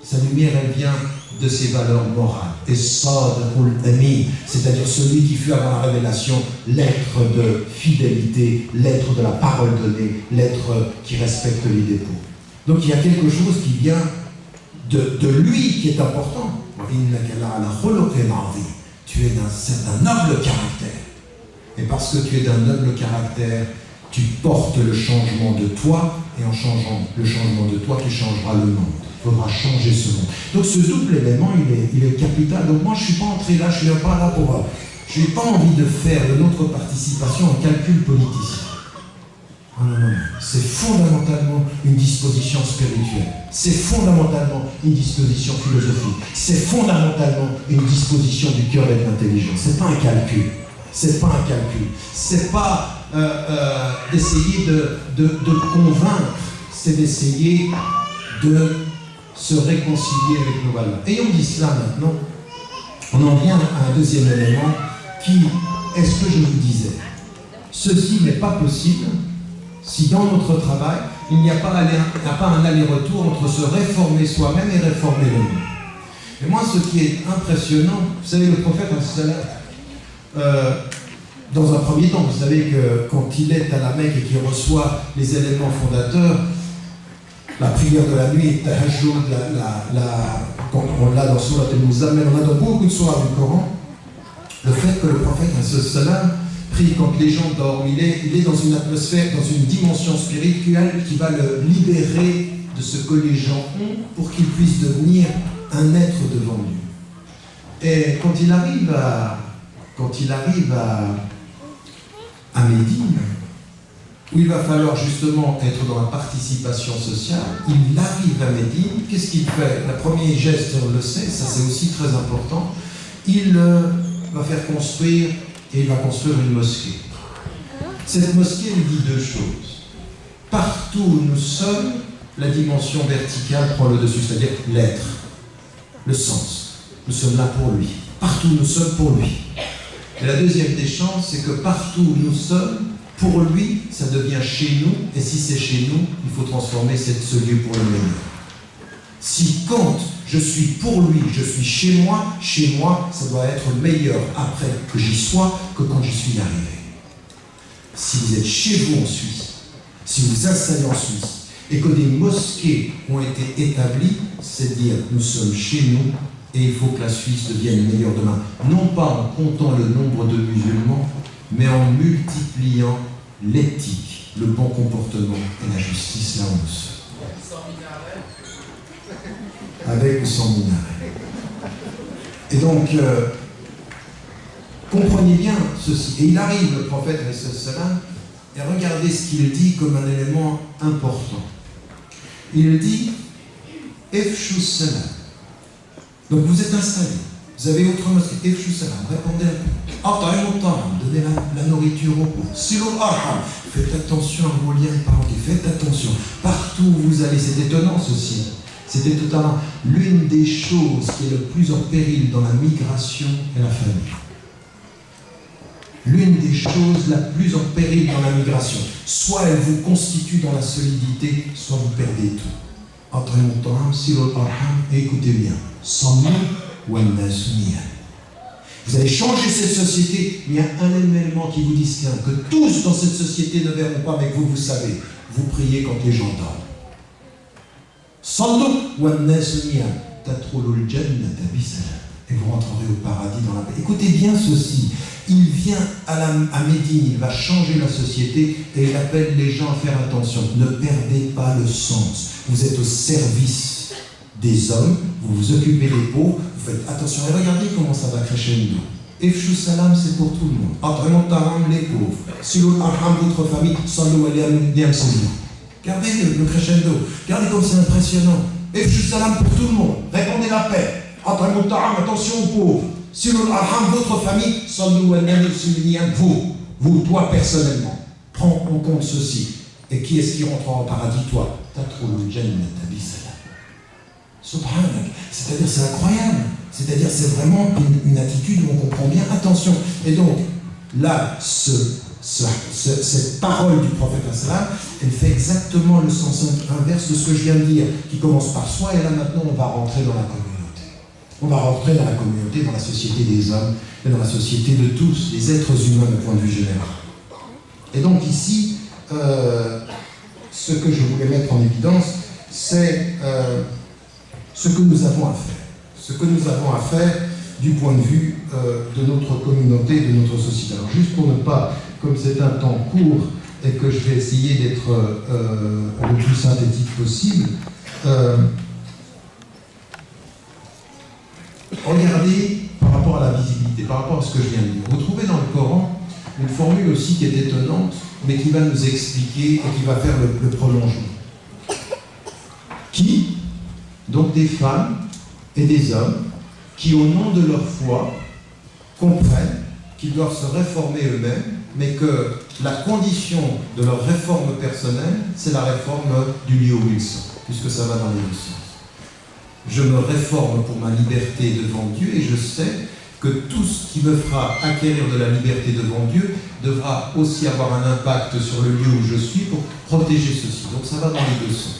Sa lumière, elle vient de ses valeurs morales. Et Sadaqul Amin, c'est-à-dire celui qui fut avant la révélation l'être de fidélité, l'être de la parole donnée, l'être qui respecte les dépôts. Donc il y a quelque chose qui vient de lui qui est important. Tu es d'un noble caractère. Et parce que tu es d'un noble caractère, tu portes le changement de toi, et en changeant le changement de toi, tu changeras le monde. Il faudra changer ce monde. Donc ce double élément, il est capital. Donc moi, je ne suis pas entré là, je ne suis pas là pour... Je n'ai pas envie de faire de notre participation un calcul politicien. Non, non, non. C'est fondamentalement une disposition spirituelle. C'est fondamentalement une disposition philosophique. C'est fondamentalement une disposition du cœur d'être intelligent. Ce n'est pas un calcul. C'est pas un calcul. C'est pas d'essayer de convaincre. C'est d'essayer de se réconcilier avec nos valeurs. Ayons dit cela maintenant, on en vient à un deuxième élément qui est ce que je vous disais. Ceci n'est pas possible si dans notre travail, il n'y a pas un aller-retour entre se réformer soi-même et réformer le monde. Et moi, ce qui est impressionnant, vous savez, le prophète, dans un premier temps, vous savez que quand il est à la Mecque et qu'il reçoit les éléments fondateurs, la prière de la nuit, tahajjud, quand on l'a dans Surat al-Muzammil, on a dans beaucoup de sourates du Coran, le fait que le prophète, salam, prie quand les gens dorment, il est dans une atmosphère, dans une dimension spirituelle qui va le libérer de ce que les gens ont pour qu'il puisse devenir un être devant Dieu. Et quand il arrive à Médine, où il va falloir justement être dans la participation sociale, il arrive à Médine, qu'est-ce qu'il fait? Le premier geste, on le sait, ça c'est aussi très important, il va faire construire, et il va construire une mosquée. Cette mosquée nous dit deux choses. Partout où nous sommes, la dimension verticale prend le dessus, c'est-à-dire l'être, le sens. Nous sommes là pour lui. Partout où nous sommes pour lui. Et la deuxième des chances, c'est que partout où nous sommes, pour lui, ça devient chez nous, et si c'est chez nous, il faut transformer ce lieu pour le meilleur. Si quand je suis pour lui, je suis chez moi, ça doit être meilleur après que j'y sois que quand j'y suis arrivé. Si vous êtes chez vous en Suisse, si vous vous installez en Suisse, et que des mosquées ont été établies, c'est dire nous sommes chez nous, et il faut que la Suisse devienne meilleure demain. Non pas en comptant le nombre de musulmans, mais en multipliant l'éthique, le bon comportement et la justice là où nous sommes. Avec ou sans minaret. Et donc, comprenez bien ceci. Et il arrive, le prophète, et regardez ce qu'il dit comme un élément important. Il dit, Efshus salam. Donc vous êtes installés, vous avez autre mosquée, Efshus salam, répondez un peu. Donnez la nourriture au pauvres. Silul arham, faites attention à vos liens de parenté, faites attention. Partout où vous allez, c'est étonnant ceci. C'était totalement l'une des choses qui est le plus en péril dans la migration et la famille. L'une des choses la plus en péril dans la migration. Soit elle vous constitue dans la solidité, soit vous perdez tout. Et écoutez bien, sans nous, vous allez changer cette société, il y a un élément qui vous distingue, que tous dans cette société ne verront pas, mais que vous savez. Vous priez quand les gens dorment. Et vous rentrerez au paradis dans la paix. Écoutez bien ceci. Il vient à Médine, il va changer la société et il appelle les gens à faire attention. Ne perdez pas le sens. Vous êtes au service des hommes, vous vous occupez des pauvres, vous faites attention. Et regardez comment ça va crescendo. Efshus salam, c'est pour tout le monde. At'imut ta'am, les pauvres. Silul arham, votre famille, sallu alayhi. Regardez le crescendo. Regardez comme c'est impressionnant. Efshus salam pour tout le monde. Répandez la paix. At'imut ta'am, attention aux pauvres. Silul arham, votre famille, sallu alayhi. Vous, toi personnellement, prends en compte ceci. Et qui est-ce qui rentrera au paradis, toi? Tadkhulul jannata bisalam. Subhanak. C'est-à-dire, c'est incroyable. C'est-à-dire, c'est vraiment une attitude où on comprend bien. Attention. Et donc, là, cette parole du prophète, elle fait exactement le sens inverse de ce que je viens de dire, qui commence par soi, et là, maintenant, on va rentrer dans la communauté. On va rentrer dans la communauté, dans la société des hommes, et dans la société de tous, les êtres humains, du point de vue général. Et donc, ici, ce que je voulais mettre en évidence, c'est ce que nous avons à faire. Ce que nous avons à faire du point de vue de notre communauté, de notre société. Alors juste pour ne pas, comme c'est un temps court et que je vais essayer d'être le plus synthétique possible, regardez par rapport à la visibilité, par rapport à ce que je viens de dire. Vous trouvez dans le Coran une formule aussi qui est étonnante, mais qui va nous expliquer et qui va faire le prolongement. Qui, donc des femmes et des hommes, qui au nom de leur foi comprennent qu'ils doivent se réformer eux-mêmes, mais que la condition de leur réforme personnelle, c'est la réforme du lieu où ils sont, puisque ça va dans les deux sens. Je me réforme pour ma liberté devant Dieu et je sais que tout ce qui me fera acquérir de la liberté devant Dieu devra aussi avoir un impact sur le lieu où je suis pour protéger ceci. Donc ça va dans les deux sens.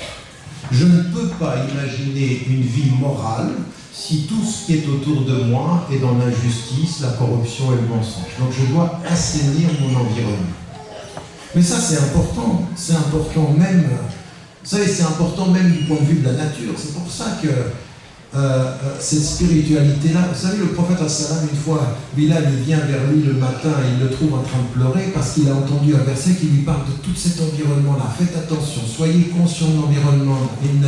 Je ne peux pas imaginer une vie morale si tout ce qui est autour de moi est dans l'injustice, la corruption et le mensonge. Donc je dois assainir mon environnement. Mais ça c'est important même, vous savez, c'est important même du point de vue de la nature. C'est pour ça que cette spiritualité-là, vous savez, le prophète une fois, Bilal il vient vers lui le matin et il le trouve en train de pleurer parce qu'il a entendu un verset qui lui parle de tout cet environnement-là. Faites attention, soyez conscients de l'environnement. Il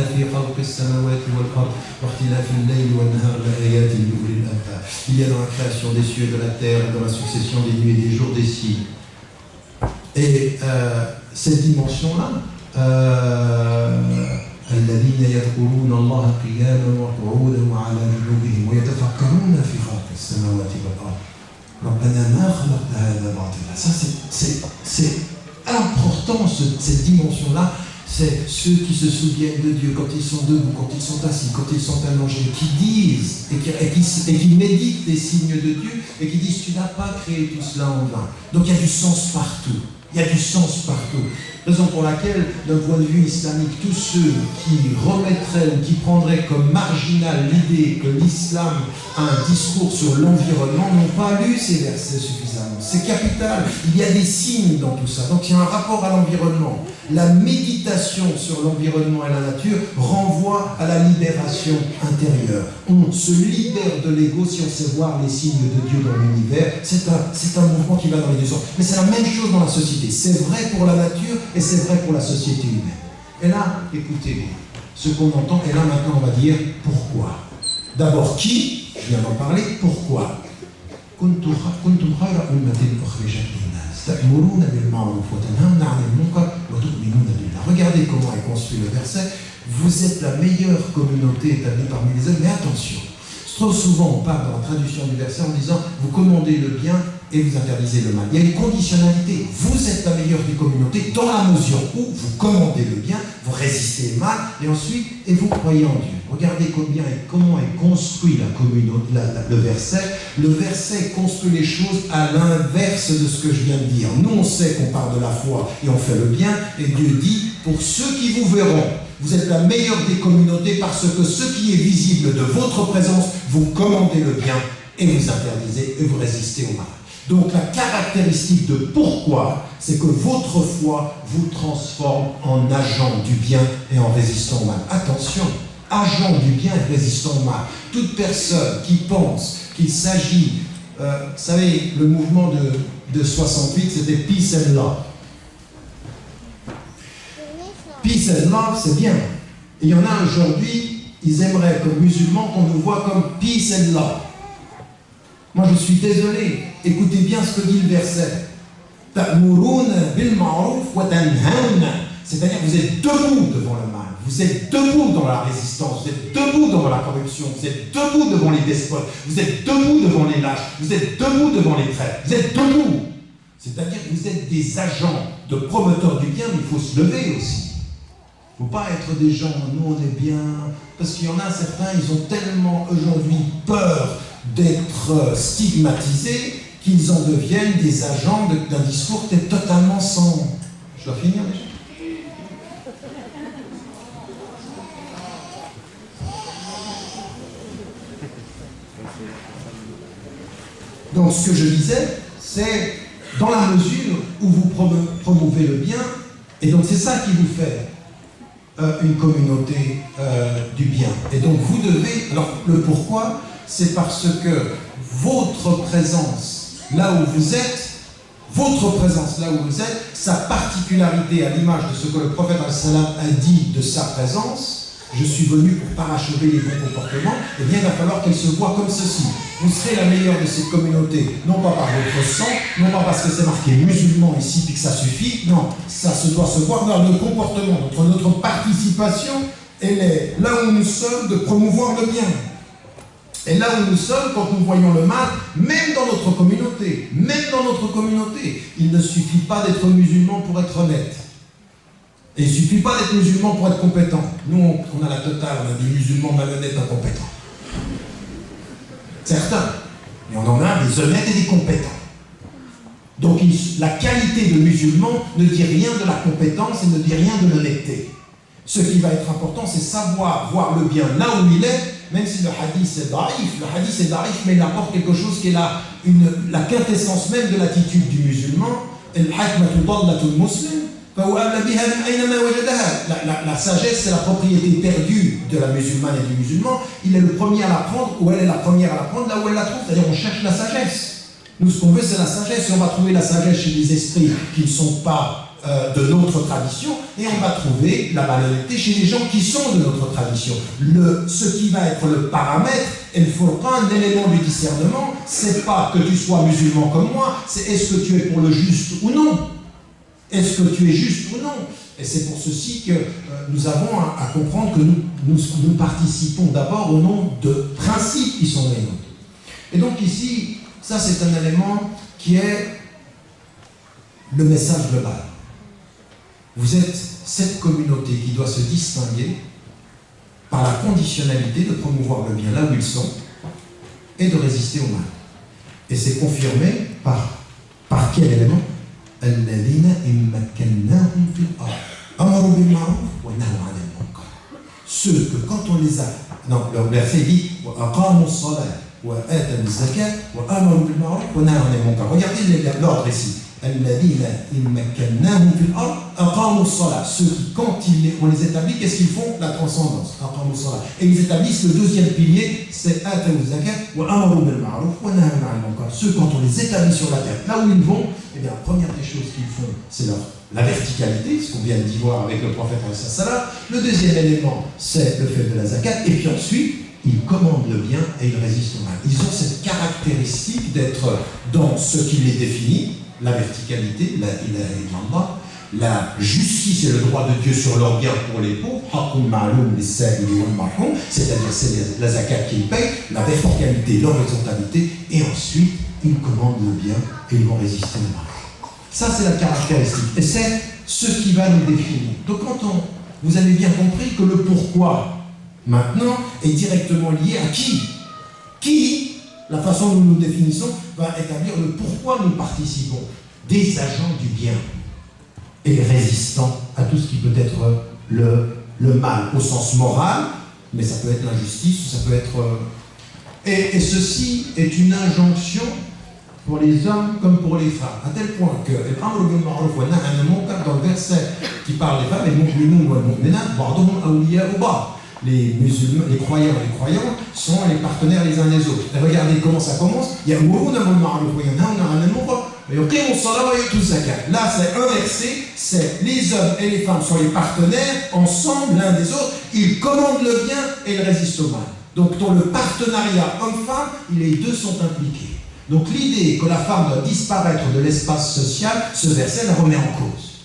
y a dans la création des cieux et de la terre, dans la succession des nuits et des jours, des signes. Et cette dimension-là, الذين يذكرون الله قياما وقعودا وعلى جنوبهم ويتفكرون في خلق السماوات والارض ربنا ما خلقت هذا باطلا. Ça c'est important, cette dimension-là, C'est ceux qui se souviennent de Dieu quand ils sont debout, quand ils sont assis, quand ils sont allongés, qui disent et qui méditent les signes de Dieu et qui disent « Tu n'as pas créé tout cela en vain ». Donc il y a du sens partout. Il y a du sens partout. Raison pour laquelle, d'un point de vue islamique, tous ceux qui remettraient ou qui prendraient comme marginal l'idée que l'islam a un discours sur l'environnement n'ont pas lu ces versets suffisamment. C'est capital. Il y a des signes dans tout ça. Donc il y a un rapport à l'environnement. La méditation sur l'environnement et la nature renvoie à la libération intérieure. On se libère de l'ego si on sait voir les signes de Dieu dans l'univers. C'est un mouvement qui va dans les deux sens. Mais c'est la même chose dans la société. C'est vrai pour la nature et c'est vrai pour la société humaine. Et là, écoutez bien, ce qu'on entend, et là maintenant on va dire pourquoi. D'abord qui? Je viens d'en parler. Pourquoi? Regardez comment est construit le verset. Vous êtes la meilleure communauté établie parmi les hommes. Mais attention, trop souvent on parle dans la traduction du verset en disant vous commandez le bien et vous interdisez le mal. Il y a une conditionnalité. Vous êtes la meilleure des communautés dans la mesure où vous commandez le bien, vous résistez le mal, et ensuite, et vous croyez en Dieu. Regardez comment est construit le verset. Le verset construit les choses à l'inverse de ce que je viens de dire. Nous, on sait qu'on parle de la foi et on fait le bien, et Dieu dit, pour ceux qui vous verront, vous êtes la meilleure des communautés parce que ce qui est visible de votre présence, vous commandez le bien et vous interdisez et vous résistez au mal. Donc la caractéristique de pourquoi, c'est que votre foi vous transforme en agent du bien et en résistant au mal. Attention, agent du bien et résistant au mal. Toute personne qui pense qu'il s'agit, vous savez, le mouvement de 68, c'était Peace and Love. Peace and Love, c'est bien. Et il y en a aujourd'hui, ils aimeraient comme musulmans qu'on nous voit comme Peace and Love. Moi je suis désolé, écoutez bien ce que dit le verset. C'est-à-dire que vous êtes debout devant le mal, vous êtes debout dans la résistance, vous êtes debout devant la corruption, vous êtes debout devant les despotes, vous êtes debout devant les lâches, vous êtes debout devant les traîtres, vous êtes debout. C'est-à-dire que vous êtes des agents de promoteurs du bien, mais il faut se lever aussi. Il ne faut pas être des gens, nous on est bien, parce qu'il y en a certains, ils ont tellement aujourd'hui peur d'être stigmatisés qu'ils en deviennent des agents d'un discours qui est totalement sans... Je dois finir déjà. Donc ce que je disais, c'est dans la mesure où vous promouvez le bien, et donc c'est ça qui vous fait une communauté du bien. Et donc vous devez... Alors le pourquoi, c'est parce que votre présence là où vous êtes, sa particularité à l'image de ce que le prophète a dit de sa présence, je suis venu pour parachever les bons comportements, et bien il va falloir qu'elle se voie comme ceci. Vous serez la meilleure de cette communauté, non pas par votre sang, non pas parce que c'est marqué musulman ici puis que ça suffit, non, ça doit se voir dans le comportement. Notre participation, elle est là où nous sommes de promouvoir le bien. Et là où nous sommes, quand nous voyons le mal, même dans notre communauté, il ne suffit pas d'être musulman pour être honnête. Et il ne suffit pas d'être musulman pour être compétent. Nous, on a la totale, on a des musulmans malhonnêtes incompétents. Certains. Mais on en a des honnêtes et des compétents. Donc la qualité de musulman ne dit rien de la compétence et ne dit rien de l'honnêteté. Ce qui va être important, c'est savoir voir le bien là où il est, même si le hadith est daïf, mais il apporte quelque chose qui est la quintessence même de l'attitude du musulman. La sagesse, c'est la propriété perdue de la musulmane et du musulman. Il est le premier à l'apprendre, ou elle est la première à l'apprendre là où elle la trouve. C'est-à-dire on cherche la sagesse. Nous, ce qu'on veut, c'est la sagesse. Et on va trouver la sagesse chez des esprits qui ne sont pas de notre tradition, et on va trouver la malhonnêteté chez les gens qui sont de notre tradition. Ce qui va être le paramètre, et il faut prendre un élément du discernement, c'est pas que tu sois musulman comme moi, c'est est-ce que tu es pour le juste ou non. Est-ce que tu es juste ou non? Et c'est pour ceci que nous avons à comprendre que nous participons d'abord au nom de principes qui sont les nôtres. Et donc ici, ça c'est un élément qui est le message global. Vous êtes cette communauté qui doit se distinguer par la conditionnalité de promouvoir le bien là où ils sont et de résister au mal. Et c'est confirmé par quel élément? Ceux que quand on les a... Non, le verset dit regardez l'ordre ici. Ceux qui, quand on les établit, qu'est-ce qu'ils font? La transcendance. Et ils établissent le deuxième pilier, c'est ceux, quand on les établit sur la terre, là où ils vont, eh bien, la première des choses qu'ils font, c'est la verticalité, ce qu'on vient d'y voir avec le prophète. Le deuxième élément, c'est le fait de la zakat. Et puis ensuite, ils commandent le bien et ils résistent au mal. Ils ont cette caractéristique d'être dans ce qui les définit, la verticalité, la justice et le droit de Dieu sur leur bien pour les pauvres, c'est-à-dire c'est la zakat qu'ils payent, la verticalité, l'horizontalité, et ensuite ils commandent le bien et ils vont résister au mal. Ça, c'est la caractéristique, et c'est ce qui va nous définir. Donc vous avez bien compris que le pourquoi maintenant est directement lié à qui, la façon dont nous nous définissons, va établir le pourquoi nous participons. Des agents du bien et résistants à tout ce qui peut être le mal, au sens moral, mais ça peut être l'injustice, ça peut être... Et ceci est une injonction pour les hommes comme pour les femmes, à tel point que dans le verset qui parle des femmes, les musulmans, les croyants et les croyantes sont les partenaires les uns des autres. Et regardez comment ça commence. Là, c'est inversé, c'est les hommes et les femmes sont les partenaires, ensemble, l'un des autres, ils commandent le bien et ils résistent au mal. Donc dans le partenariat homme-femme, les deux sont impliqués. Donc l'idée que la femme doit disparaître de l'espace social, ce verset la remet en cause.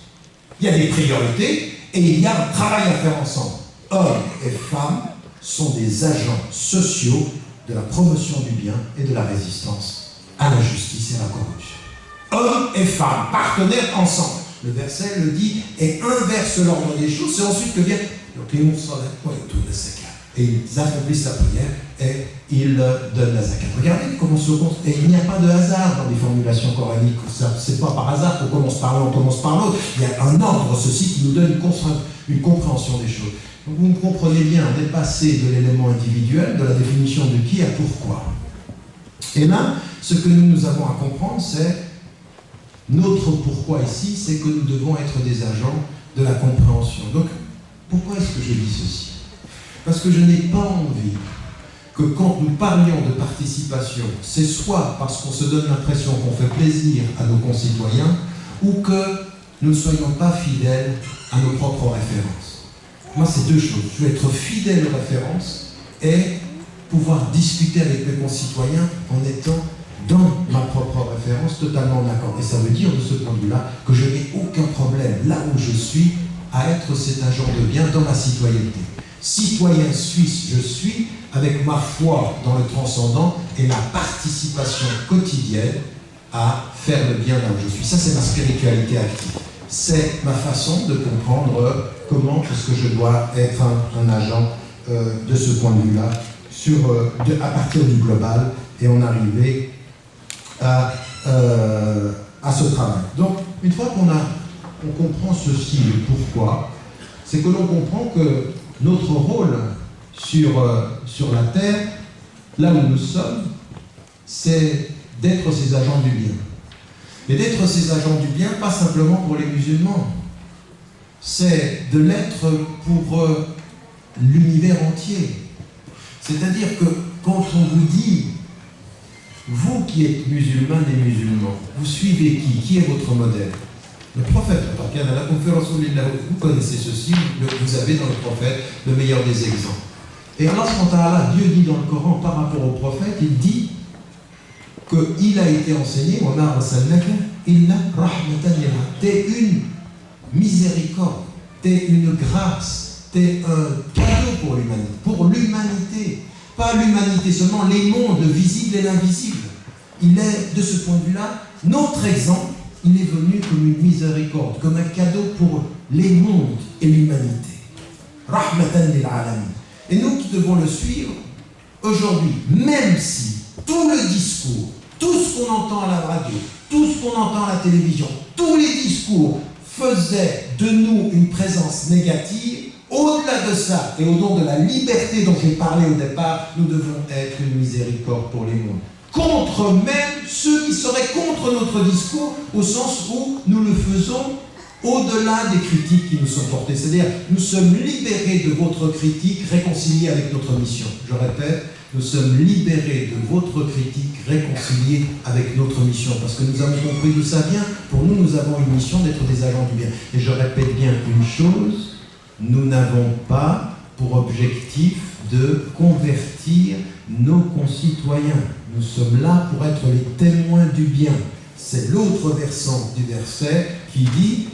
Il y a des priorités et il y a un travail à faire ensemble. Hommes et femmes sont des agents sociaux de la promotion du bien et de la résistance à l'injustice et à la corruption. Hommes et femmes, partenaires ensemble. Le verset le dit et inverse l'ordre des choses. C'est ensuite que vient et ils accomplissent la prière et ils donnent la zakat. Regardez comment se compte. Et il n'y a pas de hasard dans les formulations coraniques. C'est pas par hasard qu'on commence par l'un, on commence par l'autre. Il y a un ordre, ceci, qui nous donne une compréhension des choses. Donc vous me comprenez bien, on est passé de l'élément individuel, de la définition de qui à pourquoi. Et là, ce que nous avons à comprendre, c'est notre pourquoi ici, c'est que nous devons être des agents de la compréhension. Donc, pourquoi est-ce que je dis ceci? Parce que je n'ai pas envie que quand nous parlions de participation, c'est soit parce qu'on se donne l'impression qu'on fait plaisir à nos concitoyens, ou que nous ne soyons pas fidèles à nos propres références. Moi, c'est deux choses. Je veux être fidèle aux références et pouvoir discuter avec mes concitoyens en étant dans ma propre référence totalement en accord. Et ça veut dire, de ce point de vue-là, que je n'ai aucun problème, là où je suis, à être cet agent de bien dans ma citoyenneté. Citoyen suisse, je suis, avec ma foi dans le transcendant et ma participation quotidienne à faire le bien là où je suis. Ça, c'est ma spiritualité active. C'est ma façon de comprendre comment est-ce que je dois être un agent de ce point de vue-là, à partir du global, et en arriver à ce travail. Donc, une fois qu'on comprend ceci, le pourquoi, c'est que l'on comprend que notre rôle sur la terre, là où nous sommes, c'est d'être ces agents du bien. Et d'être ces agents du bien, pas simplement pour les musulmans, c'est de l'être pour l'univers entier. C'est-à-dire que quand on vous dit, vous qui êtes musulmans et musulmans, vous suivez qui? Qui est votre modèle? Le prophète, vous connaissez ceci, vous avez dans le prophète le meilleur des exemples. Et Allah, Dieu dit dans le Coran par rapport au prophète, il dit qu'il a été enseigné, t'es une miséricorde, t'es une grâce, t'es un cadeau pour l'humanité. Pas l'humanité seulement, les mondes visibles et l'invisible. Il est, de ce point de vue-là, notre exemple. Il est venu comme une miséricorde, comme un cadeau pour les mondes et l'humanité. Rahmatan lil alamin. Et nous qui devons le suivre, aujourd'hui, même si tout le discours, tout ce qu'on entend à la radio, tout ce qu'on entend à la télévision, tous les discours faisaient de nous une présence négative, au-delà de ça, et au nom de la liberté dont j'ai parlé au départ, nous devons être une miséricorde pour les mondes. Contre même ceux qui seraient contre notre discours, au sens où nous le faisons au-delà des critiques qui nous sont portées. C'est-à-dire, nous sommes libérés de votre critique, réconciliés avec notre mission. Je répète, nous sommes libérés de votre critique, réconciliés avec notre mission. Parce que nous avons compris d'où ça vient. Pour nous, nous avons une mission d'être des agents du bien. Et je répète bien une chose, nous n'avons pas pour objectif de convertir nos concitoyens. Nous sommes là pour être les témoins du bien. C'est l'autre versant du verset qui dit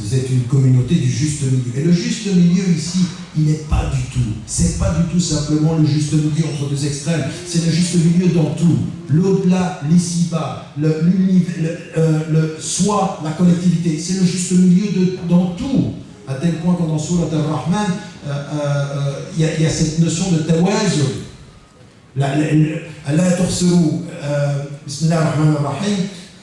vous êtes une communauté du juste milieu. Et le juste milieu ici, il n'est pas du tout. C'est pas du tout simplement le juste milieu entre deux extrêmes. C'est le juste milieu dans tout. L'au-delà, l'ici-bas, le soi, la collectivité. C'est le juste milieu dans tout. À tel point qu'en dans Surat al-Rahman, il y a cette notion de tawazun. لا تخسروا بسم الله الرحمن الرحيم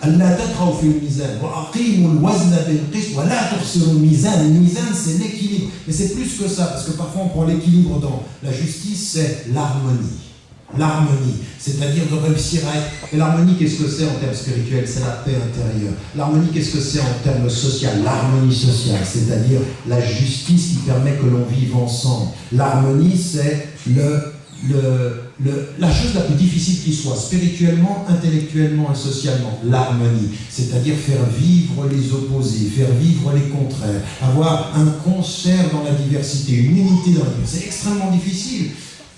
ألا تطغوا في الميزان وأقيموا الوزن بالقسط ولا تخسروا الميزان. Le mizan, c'est l'équilibre. Mais c'est plus que ça, parce que parfois on prend l'équilibre dans la justice, c'est l'harmonie. L'harmonie, c'est-à-dire de réussir à être... Et l'harmonie, qu'est-ce que c'est en termes spirituels? C'est la paix intérieure. L'harmonie, qu'est-ce que c'est en termes social? L'harmonie sociale, c'est-à-dire la justice qui permet que l'on vive ensemble. L'harmonie, c'est la chose la plus difficile qui soit, spirituellement, intellectuellement et socialement, l'harmonie, c'est-à-dire faire vivre les opposés, faire vivre les contraires, avoir un concert dans la diversité, une unité dans la diversité. C'est extrêmement difficile.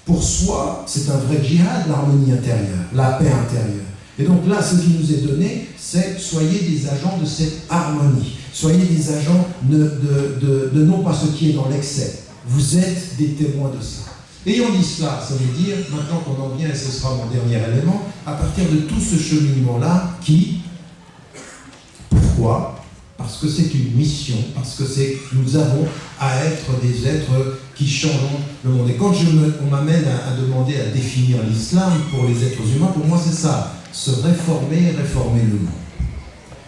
Pour soi, c'est un vrai djihad, l'harmonie intérieure, la paix intérieure. Et donc là, ce qui nous est donné, c'est soyez des agents de cette harmonie. Soyez des agents de non pas ce qui est dans l'excès. Vous êtes des témoins de ça. Ayant dit cela, ça veut dire, maintenant qu'on en vient, et ce sera mon dernier élément, à partir de tout ce cheminement-là, pourquoi? Parce que c'est une mission, parce que nous avons à être des êtres qui changent le monde. Et quand on m'amène à demander à définir l'islam pour les êtres humains, pour moi c'est ça, se réformer, réformer le monde.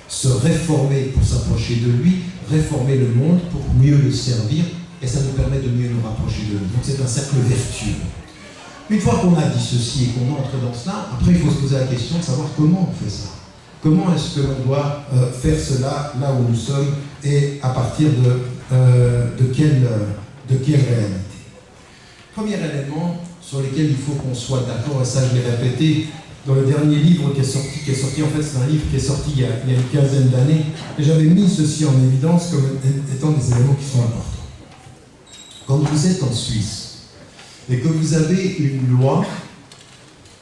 Se réformer pour s'approcher de lui, réformer le monde pour mieux le servir, et ça nous permet de mieux nous rapprocher de lui. Donc c'est un cercle vertueux. Une fois qu'on a dit ceci et qu'on entre dans cela, après il faut se poser la question de savoir comment on fait ça. Comment est-ce que l'on doit faire cela là où nous sommes et à partir de quelle réalité? Premier élément sur lequel il faut qu'on soit d'accord, et ça je l'ai répété dans le dernier livre qui est sorti en fait c'est un livre qui est sorti il y a une quinzaine d'années, et j'avais mis ceci en évidence comme étant des éléments qui sont importants. Quand vous êtes en Suisse et que vous avez une loi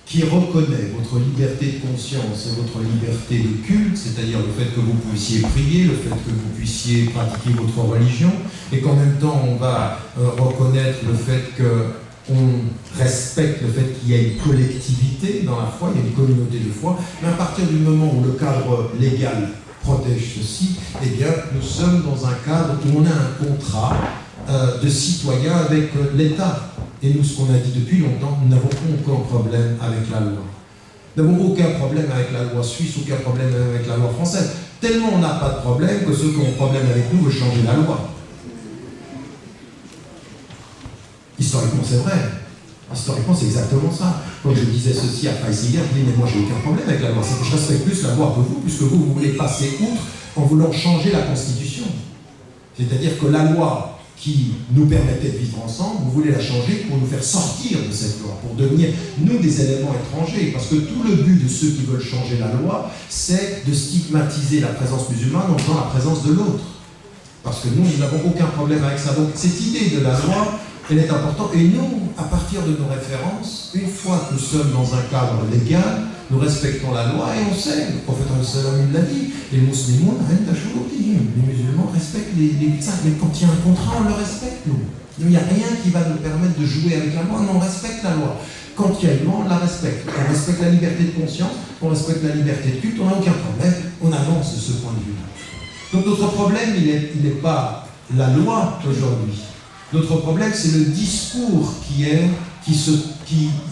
qui reconnaît votre liberté de conscience et votre liberté de culte, c'est-à-dire le fait que vous puissiez prier, le fait que vous puissiez pratiquer votre religion, et qu'en même temps on va reconnaître le fait qu'on respecte le fait qu'il y a une collectivité dans la foi, il y a une communauté de foi, mais à partir du moment où le cadre légal protège ceci, eh bien nous sommes dans un cadre où on a un contrat de citoyens avec l'État. Et nous, ce qu'on a dit depuis longtemps, nous n'avons aucun problème avec la loi. Nous n'avons aucun problème avec la loi suisse, aucun problème avec la loi française. Tellement on n'a pas de problème que ceux qui ont un problème avec nous veulent changer la loi. Historiquement, c'est vrai. Historiquement, c'est exactement ça. Quand je disais ceci à Faïsiga, je dis mais moi j'ai aucun problème avec la loi. C'est que je respecte plus la loi que vous, puisque vous voulez passer outre en voulant changer la Constitution. C'est-à-dire que la loi qui nous permettait de vivre ensemble, vous voulez la changer pour nous faire sortir de cette loi, pour devenir, nous, des éléments étrangers. Parce que tout le but de ceux qui veulent changer la loi, c'est de stigmatiser la présence musulmane en faisant la présence de l'autre. Parce que nous n'avons aucun problème avec ça. Donc cette idée de la loi, elle est importante. Et nous, à partir de nos références, une fois que nous sommes dans un cadre légal, nous respectons la loi et on sait, le prophète l'a dit, les musulmans, les musulmans respectent les médecins, mais quand il y a un contrat, on le respecte, nous. Il n'y a rien qui va nous permettre de jouer avec la loi, non, on respecte la loi. Quand il y a une loi, on la respecte. On respecte la liberté de conscience, on respecte la liberté de culte, on n'a aucun problème, on avance de ce point de vue-là. Donc notre problème, il n'est pas la loi aujourd'hui. Notre problème, c'est le discours qui est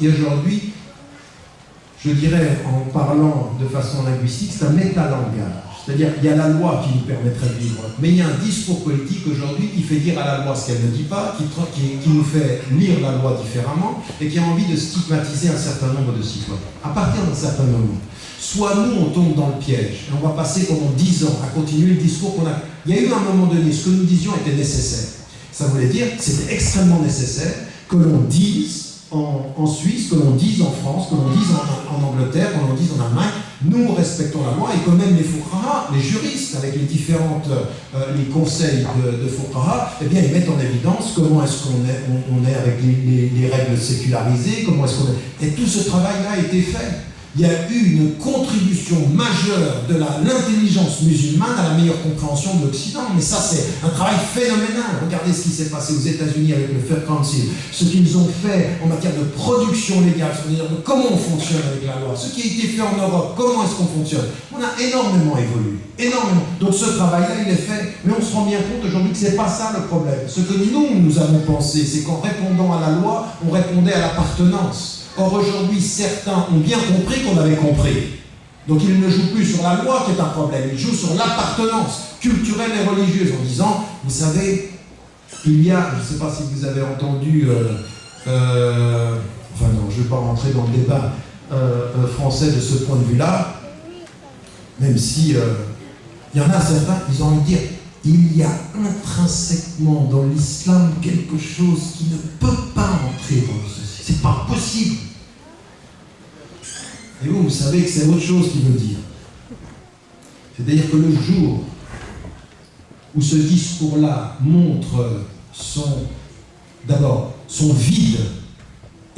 aujourd'hui, je dirais, en parlant de façon linguistique, c'est un métalangage. C'est-à-dire qu'il y a la loi qui nous permettrait de vivre, mais il y a un discours politique aujourd'hui qui fait dire à la loi ce qu'elle ne dit pas, qui nous fait lire la loi différemment et qui a envie de stigmatiser un certain nombre de citoyens. À partir d'un certain moment, soit nous, on tombe dans le piège, et on va passer pendant 10 ans à continuer le discours qu'on a. Il y a eu à un moment donné, ce que nous disions était nécessaire. Ça voulait dire que c'était extrêmement nécessaire que l'on dise en Suisse, que l'on dise en France, que l'on dise en Angleterre, que l'on dise en Allemagne, nous respectons la loi, et que même les Fuqaha, les juristes, avec les différentes les conseils de Fuqaha, eh bien, ils mettent en évidence comment est-ce qu'on est avec les règles sécularisées, comment est-ce qu'on est. Et tout ce travail-là a été fait. Il y a eu une contribution majeure de l'intelligence musulmane à la meilleure compréhension de l'Occident. Mais ça, c'est un travail phénoménal. Regardez ce qui s'est passé aux États-Unis avec le Fair Council, ce qu'ils ont fait en matière de production légale, c'est-à-dire de comment on fonctionne avec la loi, ce qui a été fait en Europe, comment est-ce qu'on fonctionne. On a énormément évolué, énormément. Donc ce travail-là, il est fait, mais on se rend bien compte aujourd'hui que ce n'est pas ça le problème. Ce que nous avons pensé, c'est qu'en répondant à la loi, on répondait à l'appartenance. Or, aujourd'hui, certains ont bien compris qu'on avait compris. Donc, ils ne jouent plus sur la loi qui est un problème, ils jouent sur l'appartenance culturelle et religieuse en disant, vous savez, il y a, je ne sais pas si vous avez entendu, enfin non, je ne vais pas rentrer dans le débat français de ce point de vue-là, même si il y en a certains, ils ont envie de dire, il y a intrinsèquement dans l'islam quelque chose qui ne peut pas entrer dans ceci. C'est pas possible. Et vous savez que c'est autre chose qu'il veut dire. C'est-à-dire que le jour où ce discours-là montre d'abord son vide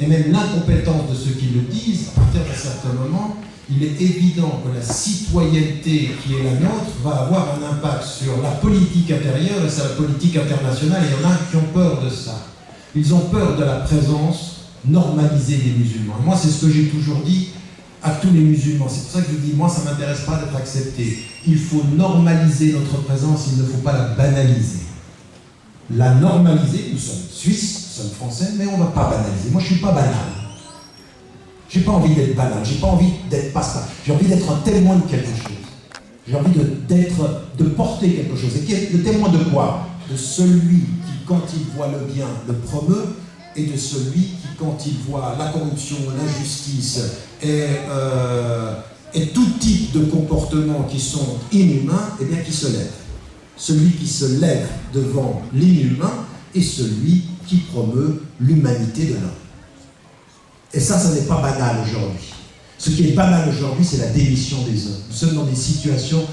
et même l'incompétence de ceux qui le disent, à partir d'un certain moment, il est évident que la citoyenneté qui est la nôtre va avoir un impact sur la politique intérieure et sur la politique internationale. Et il y en a qui ont peur de ça. Ils ont peur de la présence normalisée des musulmans. Et moi, c'est ce que j'ai toujours dit à tous les musulmans. C'est pour ça que je dis, moi, ça ne m'intéresse pas d'être accepté. Il faut normaliser notre présence, il ne faut pas la banaliser. La normaliser, nous sommes suisses, nous sommes français, mais on ne va pas banaliser. Moi, je ne suis pas banal. Je n'ai pas envie d'être banal, je n'ai pas envie d'être passe-passe. J'ai envie d'être un témoin de quelque chose. J'ai envie de porter quelque chose. Et le témoin de quoi? De celui qui, quand il voit le bien, le promeut, et de celui qui, quand il voit la corruption, l'injustice et tout type de comportements qui sont inhumains, eh bien, qui se lève. Celui qui se lève devant l'inhumain est celui qui promeut l'humanité de l'homme. Et ça n'est pas banal aujourd'hui. Ce qui est banal aujourd'hui, c'est la démission des hommes. Nous sommes dans des situations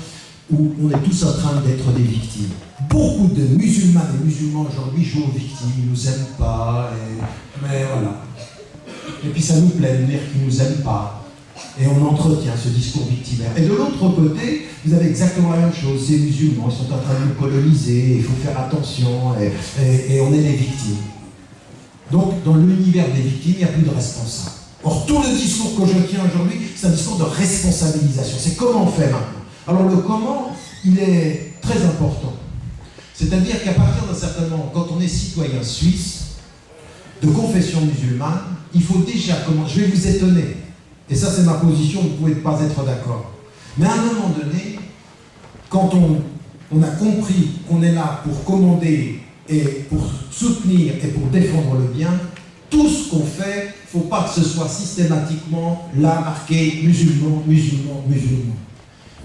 où on est tous en train d'être des victimes. Beaucoup de musulmanes et musulmans aujourd'hui jouent aux victimes, ils ne nous aiment pas, mais voilà. Et puis ça nous plaît de dire qu'ils ne nous aiment pas. Et on entretient ce discours victimaire. Et de l'autre côté, vous avez exactement la même chose. Ces musulmans, ils sont en train de nous coloniser, il faut faire attention, et on est les victimes. Donc, dans l'univers des victimes, il n'y a plus de responsables. Or, tout le discours que je tiens aujourd'hui, c'est un discours de responsabilisation. C'est comment on fait maintenant. Alors, le comment, il est très important. C'est-à-dire qu'à partir d'un certain moment, quand on est citoyen suisse, de confession musulmane, il faut déjà commencer. Je vais vous étonner. Et ça, c'est ma position, vous ne pouvez pas être d'accord. Mais à un moment donné, quand on a compris qu'on est là pour commander et pour soutenir et pour défendre le bien, tout ce qu'on fait, il ne faut pas que ce soit systématiquement là marqué musulman, musulman, musulman.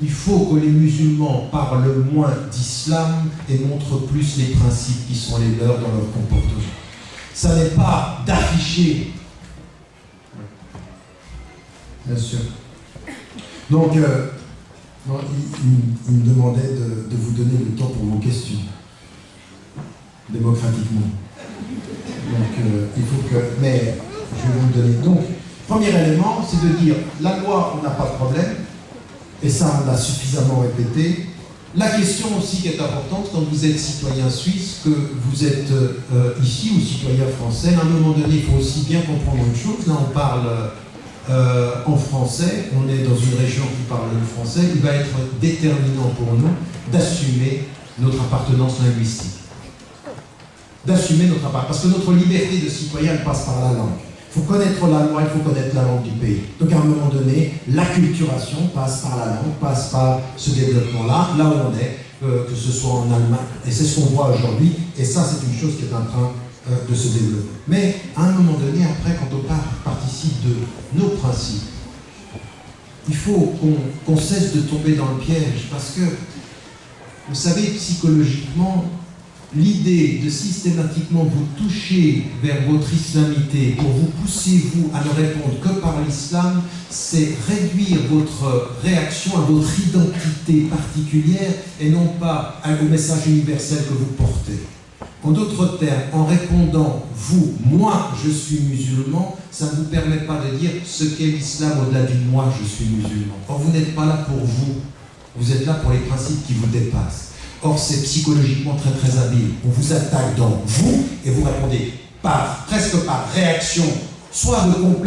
Il faut que les musulmans parlent moins d'islam et montrent plus les principes qui sont les leurs dans leur comportement. Ça n'est pas d'afficher. Bien sûr. Donc, il me demandait de vous donner le temps pour vos questions, démocratiquement. Donc, il faut que... Mais, je vais vous le donner. Donc, premier élément, c'est de dire, la loi, on n'a pas de problème, et ça, on l'a suffisamment répété. La question aussi qui est importante, quand vous êtes citoyen suisse, que vous êtes ici, ou citoyen français, à un moment donné, il faut aussi bien comprendre une chose. Là, on parle en français, on est dans une région qui parle le français, il va être déterminant pour nous d'assumer notre appartenance linguistique. D'assumer notre appartenance, parce que notre liberté de citoyen passe par la langue. Il faut connaître la loi, il faut connaître la langue du pays. Donc à un moment donné, l'acculturation passe par la langue, passe par ce développement-là, là où on est, que ce soit en Allemagne, et c'est ce qu'on voit aujourd'hui, et ça c'est une chose qui est en train de se développer. Mais à un moment donné, après, quand on participe de nos principes, il faut qu'on cesse de tomber dans le piège, parce que, vous savez, psychologiquement, l'idée de systématiquement vous toucher vers votre islamité pour vous pousser, vous, à ne répondre que par l'islam, c'est réduire votre réaction à votre identité particulière et non pas au message universel que vous portez. En d'autres termes, en répondant « vous, moi, je suis musulman », ça ne vous permet pas de dire ce qu'est l'islam au-delà du « moi, je suis musulman ». Or, vous n'êtes pas là pour vous êtes là pour les principes qui vous dépassent. Or, c'est psychologiquement très très habile. On vous attaque dans vous et vous répondez presque par réaction, soit de complexe,